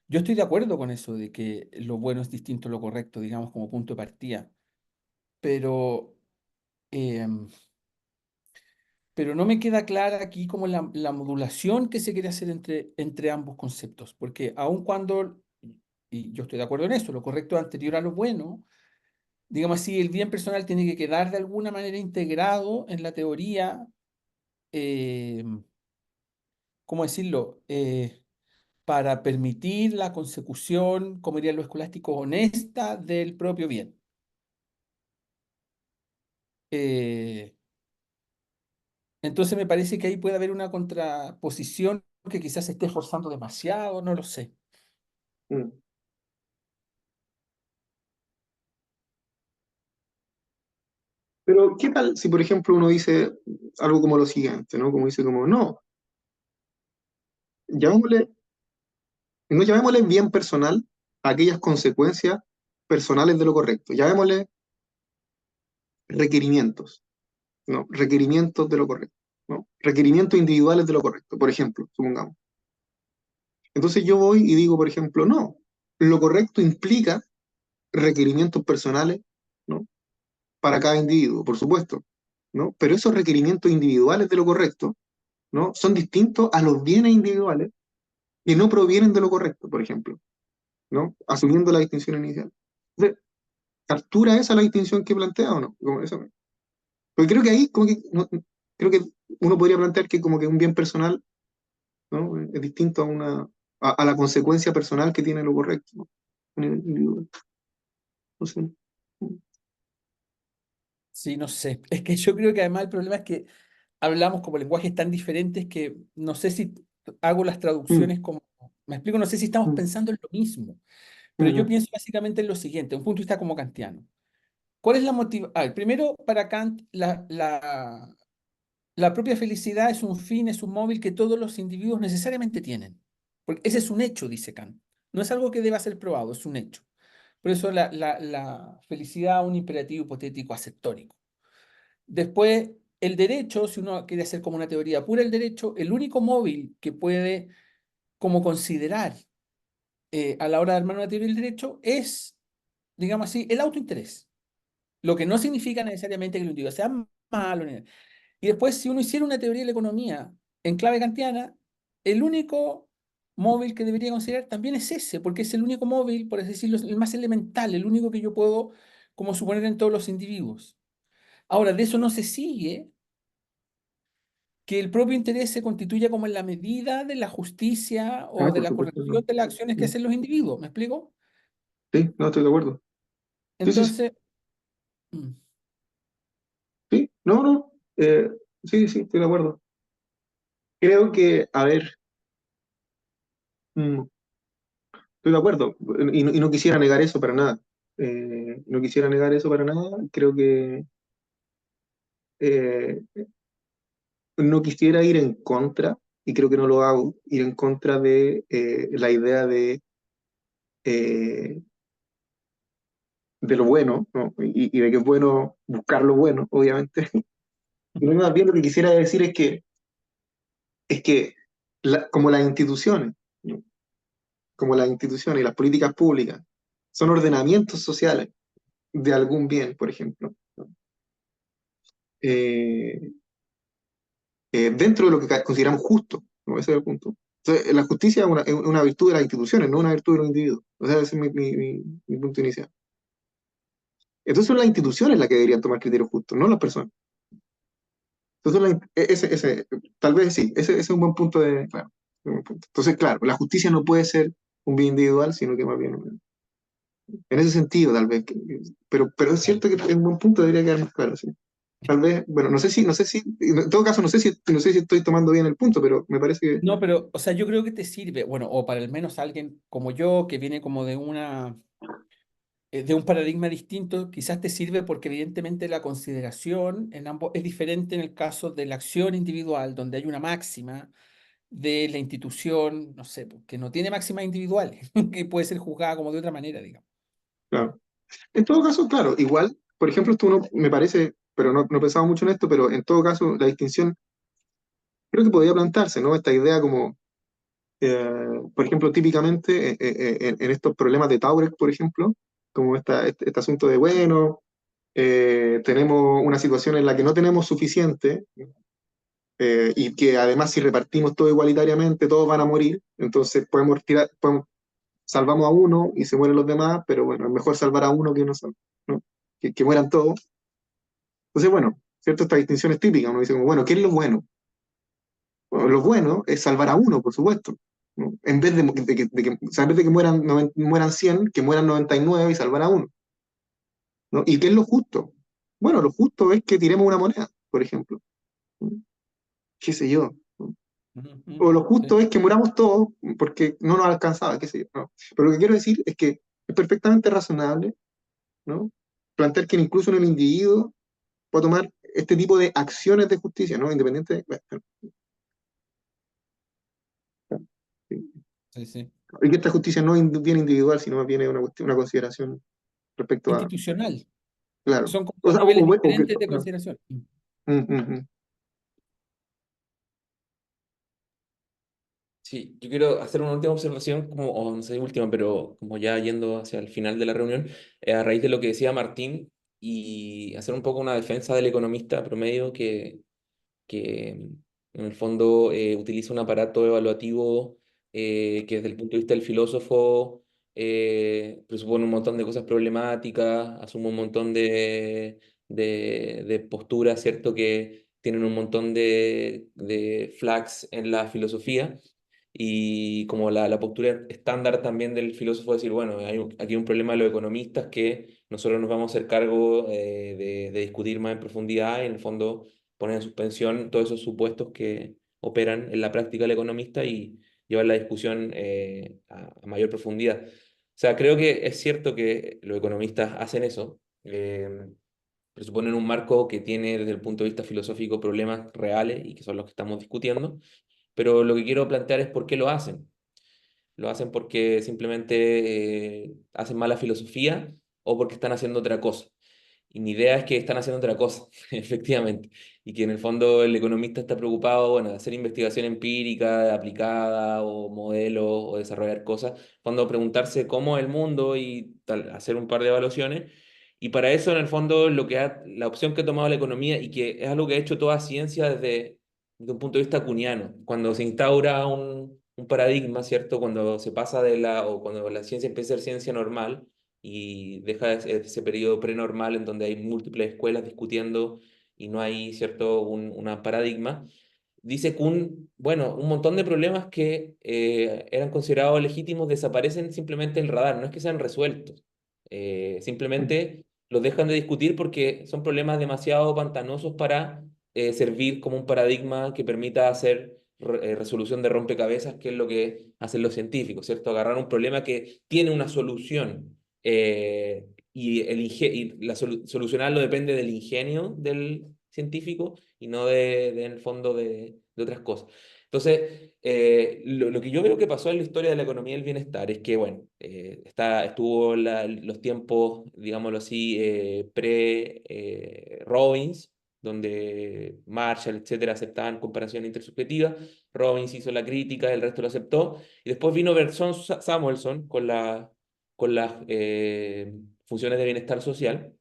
Yo estoy de acuerdo con eso de que lo bueno es distinto a lo correcto, digamos, como punto de partida, pero, em, pero no me queda clara aquí como la modulación que se quiere hacer entre ambos conceptos, porque aun cuando, y yo estoy de acuerdo en eso, lo correcto es anterior a lo bueno, digamos así, el bien personal tiene que quedar de alguna manera integrado en la teoría, ¿cómo decirlo? Para permitir la consecución, como dirían los escolásticos, honesta del propio bien. Eh, entonces me parece que ahí puede haber una contraposición que quizás se esté forzando demasiado, no lo sé. Mm. Pero, ¿qué tal si, por ejemplo, uno dice algo como lo siguiente, ¿no? Como dice, como, no, llamémosle, no llamémosle bien personal a aquellas consecuencias personales de lo correcto, llamémosle requerimientos, ¿no? Requerimientos de lo correcto, ¿no? Requerimientos individuales de lo correcto, por ejemplo, supongamos. Entonces yo voy y digo, por ejemplo, no, lo correcto implica requerimientos personales, ¿no? Para cada individuo, por supuesto, ¿no? Pero esos requerimientos individuales de lo correcto, ¿no? Son distintos a los bienes individuales y no provienen de lo correcto, por ejemplo, ¿no? Asumiendo la distinción inicial. Entonces, ¿captura esa la distinción que plantea o no? Como eso, porque creo que ahí, como que, creo que uno podría plantear que como que un bien personal, ¿no? Es distinto a a la consecuencia personal que tiene lo correcto, ¿no? A nivel individual. No sé. Sí, no sé. Es que yo creo que además el problema es que hablamos como lenguajes tan diferentes que no sé si hago las Mm, traducciones como... Me explico, no sé si estamos mm, pensando en lo mismo, pero yo mm, pienso básicamente en lo siguiente, un punto de vista como kantiano. ¿Cuál es la motivación? Primero, para Kant, la propia felicidad es un fin, es un móvil que todos los individuos necesariamente tienen. Porque ese es un hecho, dice Kant. No es algo que deba ser probado, es un hecho. Por eso la felicidad, un imperativo hipotético aceptórico. Después, el derecho, si uno quiere hacer como una teoría pura, el derecho, el único móvil que puede como considerar a la hora de armar una teoría del derecho es, digamos así, el autointerés. Lo que no significa necesariamente que el individuo sea malo. Y después, si uno hiciera una teoría de la economía en clave kantiana, el único móvil que debería considerar también es ese, porque es el único móvil, por así decirlo, el más elemental, el único que yo puedo como suponer en todos los individuos. Ahora, de eso no se sigue que el propio interés se constituya como en la medida de la justicia o ah, de por la supuesto, corrección no. de las acciones que Mm, hacen los individuos. ¿Me explico? sí, no estoy de acuerdo. Sí, sí, sí, Entonces, mm, sí, no, no. Sí, sí, estoy de acuerdo. Creo que, a ver, mm, estoy de acuerdo y no quisiera negar eso para nada. No quisiera negar eso para nada. Creo que eh, no quisiera ir en contra, y creo que no lo hago, ir en contra de la idea eh, de lo bueno, ¿no? Y de que es bueno buscar lo bueno, obviamente. Y más bien lo que quisiera decir es que como las instituciones, ¿no? Como las instituciones y las políticas públicas son ordenamientos sociales de algún bien, por ejemplo, ¿no? Eh, dentro de lo que consideramos justo, ¿no? Ese es el punto. Entonces, la justicia es una virtud de las instituciones, no una virtud de los individuos. O sea, ese es mi punto inicial. Entonces son las instituciones las que deberían tomar criterios justos, no las personas. Entonces, tal vez sí, ese es un buen punto claro, un buen punto. Entonces, claro, la justicia no puede ser un bien individual, sino que más bien en ese sentido, tal vez. Pero es claro. cierto que en un buen punto debería quedar más claro, sí. Tal vez, bueno, no sé si, en todo caso, no sé si estoy tomando bien el punto, pero me parece que No, pero, o sea, yo creo que te sirve, bueno, o para al menos alguien como yo, que viene como de una de un paradigma distinto, quizás te sirve porque evidentemente la consideración en ambos es diferente en el caso de la acción individual, donde hay una máxima de la institución, no sé, que no tiene máximas individuales, que puede ser juzgada como de otra manera, digamos. Claro. En todo caso, claro, igual, por ejemplo, esto uno me parece, pero no pensaba mucho en esto, pero en todo caso, la distinción creo que podría plantearse, ¿no? Esta idea como, por ejemplo, típicamente en estos problemas de Taurek, por ejemplo, como este asunto de, bueno, tenemos una situación en la que no tenemos suficiente y que además si repartimos todo igualitariamente, todos van a morir, entonces salvamos a uno y se mueren los demás, pero bueno, es mejor salvar a uno que no, ¿no? Que mueran todos. Entonces, bueno, ¿cierto? Esta distinción es típica, uno dice como, bueno, ¿qué es lo bueno? Bueno, lo bueno es salvar a uno, por supuesto, ¿no? En vez o sea, en vez de que mueran 100, que mueran 99 y salvar a uno, ¿no? ¿Y qué es lo justo? Bueno, lo justo es que tiremos una moneda, por ejemplo, ¿no? ¿Qué sé yo? ¿No? O lo Sí. justo es que muramos todos porque no nos alcanzaba, qué sé yo, ¿no? Pero lo que quiero decir es que es perfectamente razonable, ¿no? Plantear que incluso en el individuo pueda tomar este tipo de acciones de justicia, ¿no? Independiente de... bueno, sí. Sí, sí. Y que esta justicia no es bien individual, sino más bien es una consideración respecto a... Institucional. Claro. Son como O dos sea, niveles que... diferentes de no. consideración. Mm. Sí, yo quiero hacer una última observación, como, o no sé, última, pero como ya yendo hacia el final de la reunión, a raíz de lo que decía Martín, y hacer un poco una defensa del economista promedio que en el fondo utiliza un aparato evaluativo que desde el punto de vista del filósofo presupone un montón de cosas problemáticas, asume un montón de posturas, ¿cierto? Que tienen un montón de flags en la filosofía. Y como la postura estándar también del filósofo decir, bueno, aquí hay un problema de los economistas que nosotros nos vamos a hacer cargo de discutir más en profundidad y en el fondo poner en suspensión todos esos supuestos que operan en la práctica del economista y llevar la discusión a mayor profundidad. O sea, creo que es cierto que los economistas hacen eso, presuponen un marco que tiene desde el punto de vista filosófico problemas reales y que son los que estamos discutiendo, pero lo que quiero plantear es por qué lo hacen. Lo hacen porque simplemente hacen mala filosofía o porque están haciendo otra cosa. Y mi idea es que están haciendo otra cosa, efectivamente, y que en el fondo el economista está preocupado, bueno, de hacer investigación empírica, aplicada, o modelos, o desarrollar cosas, cuando preguntarse cómo es el mundo y hacer un par de evaluaciones. Y para eso, en el fondo, la opción que ha tomado la economía, y que es algo que ha hecho toda ciencia desde un punto de vista kuhniano, cuando se instaura un paradigma, ¿cierto? Cuando se pasa o cuando la ciencia empieza a ser ciencia normal, y deja ese periodo prenormal en donde hay múltiples escuelas discutiendo y no hay, ¿cierto?, una paradigma. Dice Kuhn, bueno, un montón de problemas que eran considerados legítimos desaparecen simplemente del radar, no es que sean resueltos, simplemente los dejan de discutir porque son problemas demasiado pantanosos para servir como un paradigma que permita hacer resolución de rompecabezas, que es lo que hacen los científicos, ¿cierto? Agarrar un problema que tiene una solución solucionarlo depende del ingenio del científico y no en el fondo de otras cosas. Entonces, lo que yo veo que pasó en la historia de la economía del bienestar es que, bueno, estuvo los tiempos, digámoslo así, pre-Robbins, donde Marshall, etcétera, aceptaban comparación intersubjetiva. Robbins hizo la crítica, el resto lo aceptó. Y después vino Bertrand Samuelson con las funciones de bienestar social,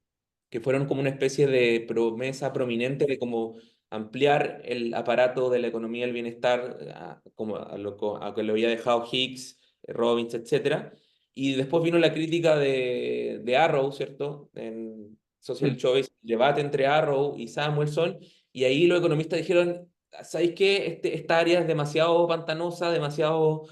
que fueron como una especie de promesa prominente de cómo ampliar el aparato de la economía del bienestar como a que lo había dejado Hicks, Robbins, etcétera. Y después vino la crítica de Arrow, ¿cierto? En Social Mm. Choice, el debate entre Arrow y Samuelson, y ahí los economistas dijeron, ¿sabéis qué? Esta área es demasiado pantanosa, demasiado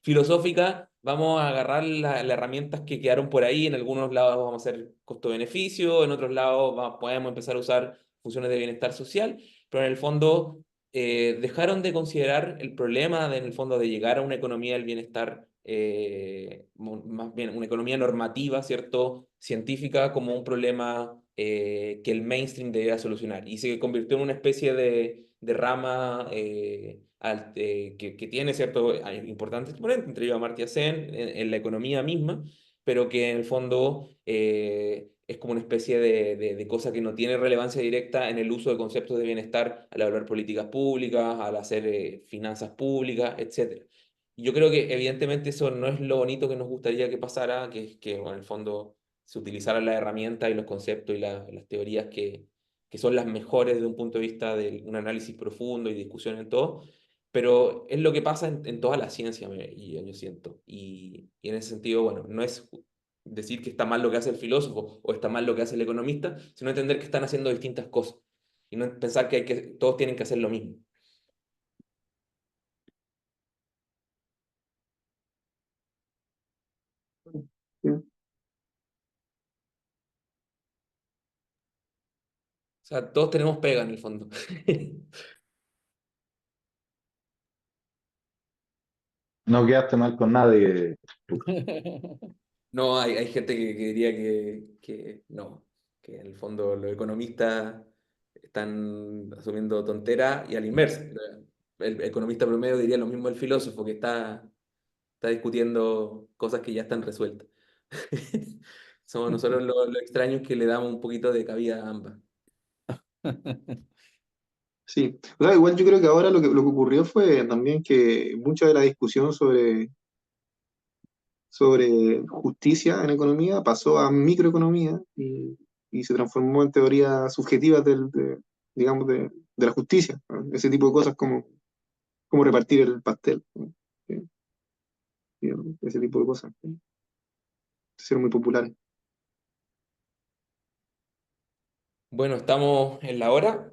filosófica, vamos a agarrar las herramientas que quedaron por ahí, en algunos lados vamos a hacer costo-beneficio, en otros lados podemos empezar a usar funciones de bienestar social, pero en el fondo dejaron de considerar el problema en el fondo de llegar a una economía del bienestar más bien una economía normativa, ¿cierto? Científica como un problema que el mainstream debería solucionar. Y se convirtió en una especie de rama que tiene cierto importante exponente, entre ellos Amartya Sen, en la economía misma, pero que en el fondo es como una especie de cosa que no tiene relevancia directa en el uso de conceptos de bienestar al hablar políticas públicas, al hacer finanzas públicas, etcétera. Y yo creo que evidentemente eso no es lo bonito que nos gustaría que pasara, que es que bueno, en el fondo se utilizaran las herramientas y los conceptos y las teorías que son las mejores desde un punto de vista de un análisis profundo y discusión en todo, pero es lo que pasa en toda la ciencia, y yo siento. Y en ese sentido, bueno, no es decir que está mal lo que hace el filósofo o está mal lo que hace el economista, sino entender que están haciendo distintas cosas y no pensar que, todos tienen que hacer lo mismo. Sí. O sea, todos tenemos pega en el fondo. No quedaste mal con nadie. No, hay gente que diría que no, que en el fondo los economistas están asumiendo tonteras y a la inversa. El economista promedio diría lo mismo del filósofo, que está discutiendo cosas que ya están resueltas. Somos nosotros los extraños que le damos un poquito de cabida a ambas. Sí, o sea, igual yo creo que ahora lo que ocurrió fue también que mucha de la discusión sobre justicia en economía pasó a microeconomía y se transformó en teorías subjetivas digamos, de la justicia, ¿no? Ese tipo de cosas como repartir el pastel, ¿no? Sí, sí, ese tipo de cosas, ¿sí? Se hicieron muy populares. Bueno, estamos en la hora.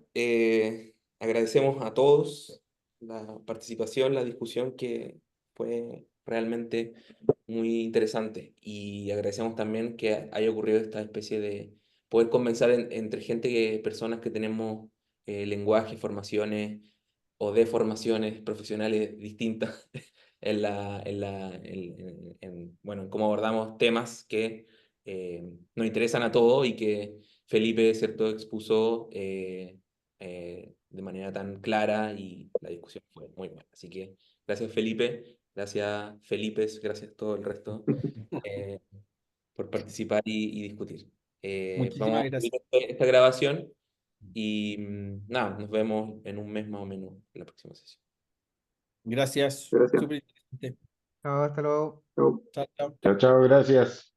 Agradecemos a todos la participación, la discusión que fue realmente muy interesante y agradecemos también que haya ocurrido esta especie de poder conversar entre gente, personas que tenemos lenguajes, formaciones o deformaciones profesionales distintas bueno, en cómo abordamos temas que nos interesan a todos y que Felipe, ¿cierto?, expuso de manera tan clara y la discusión fue muy buena. Así que gracias Felipe, gracias Felipe, gracias a todo el resto eh, por participar y discutir. Vamos Muchísimas a gracias. subir esta grabación y nada, nos vemos en un mes más o menos en la próxima sesión. Gracias. Gracias. Súper interesante. Chao, hasta luego. Chao. Chao, chao. Chao, chao, gracias.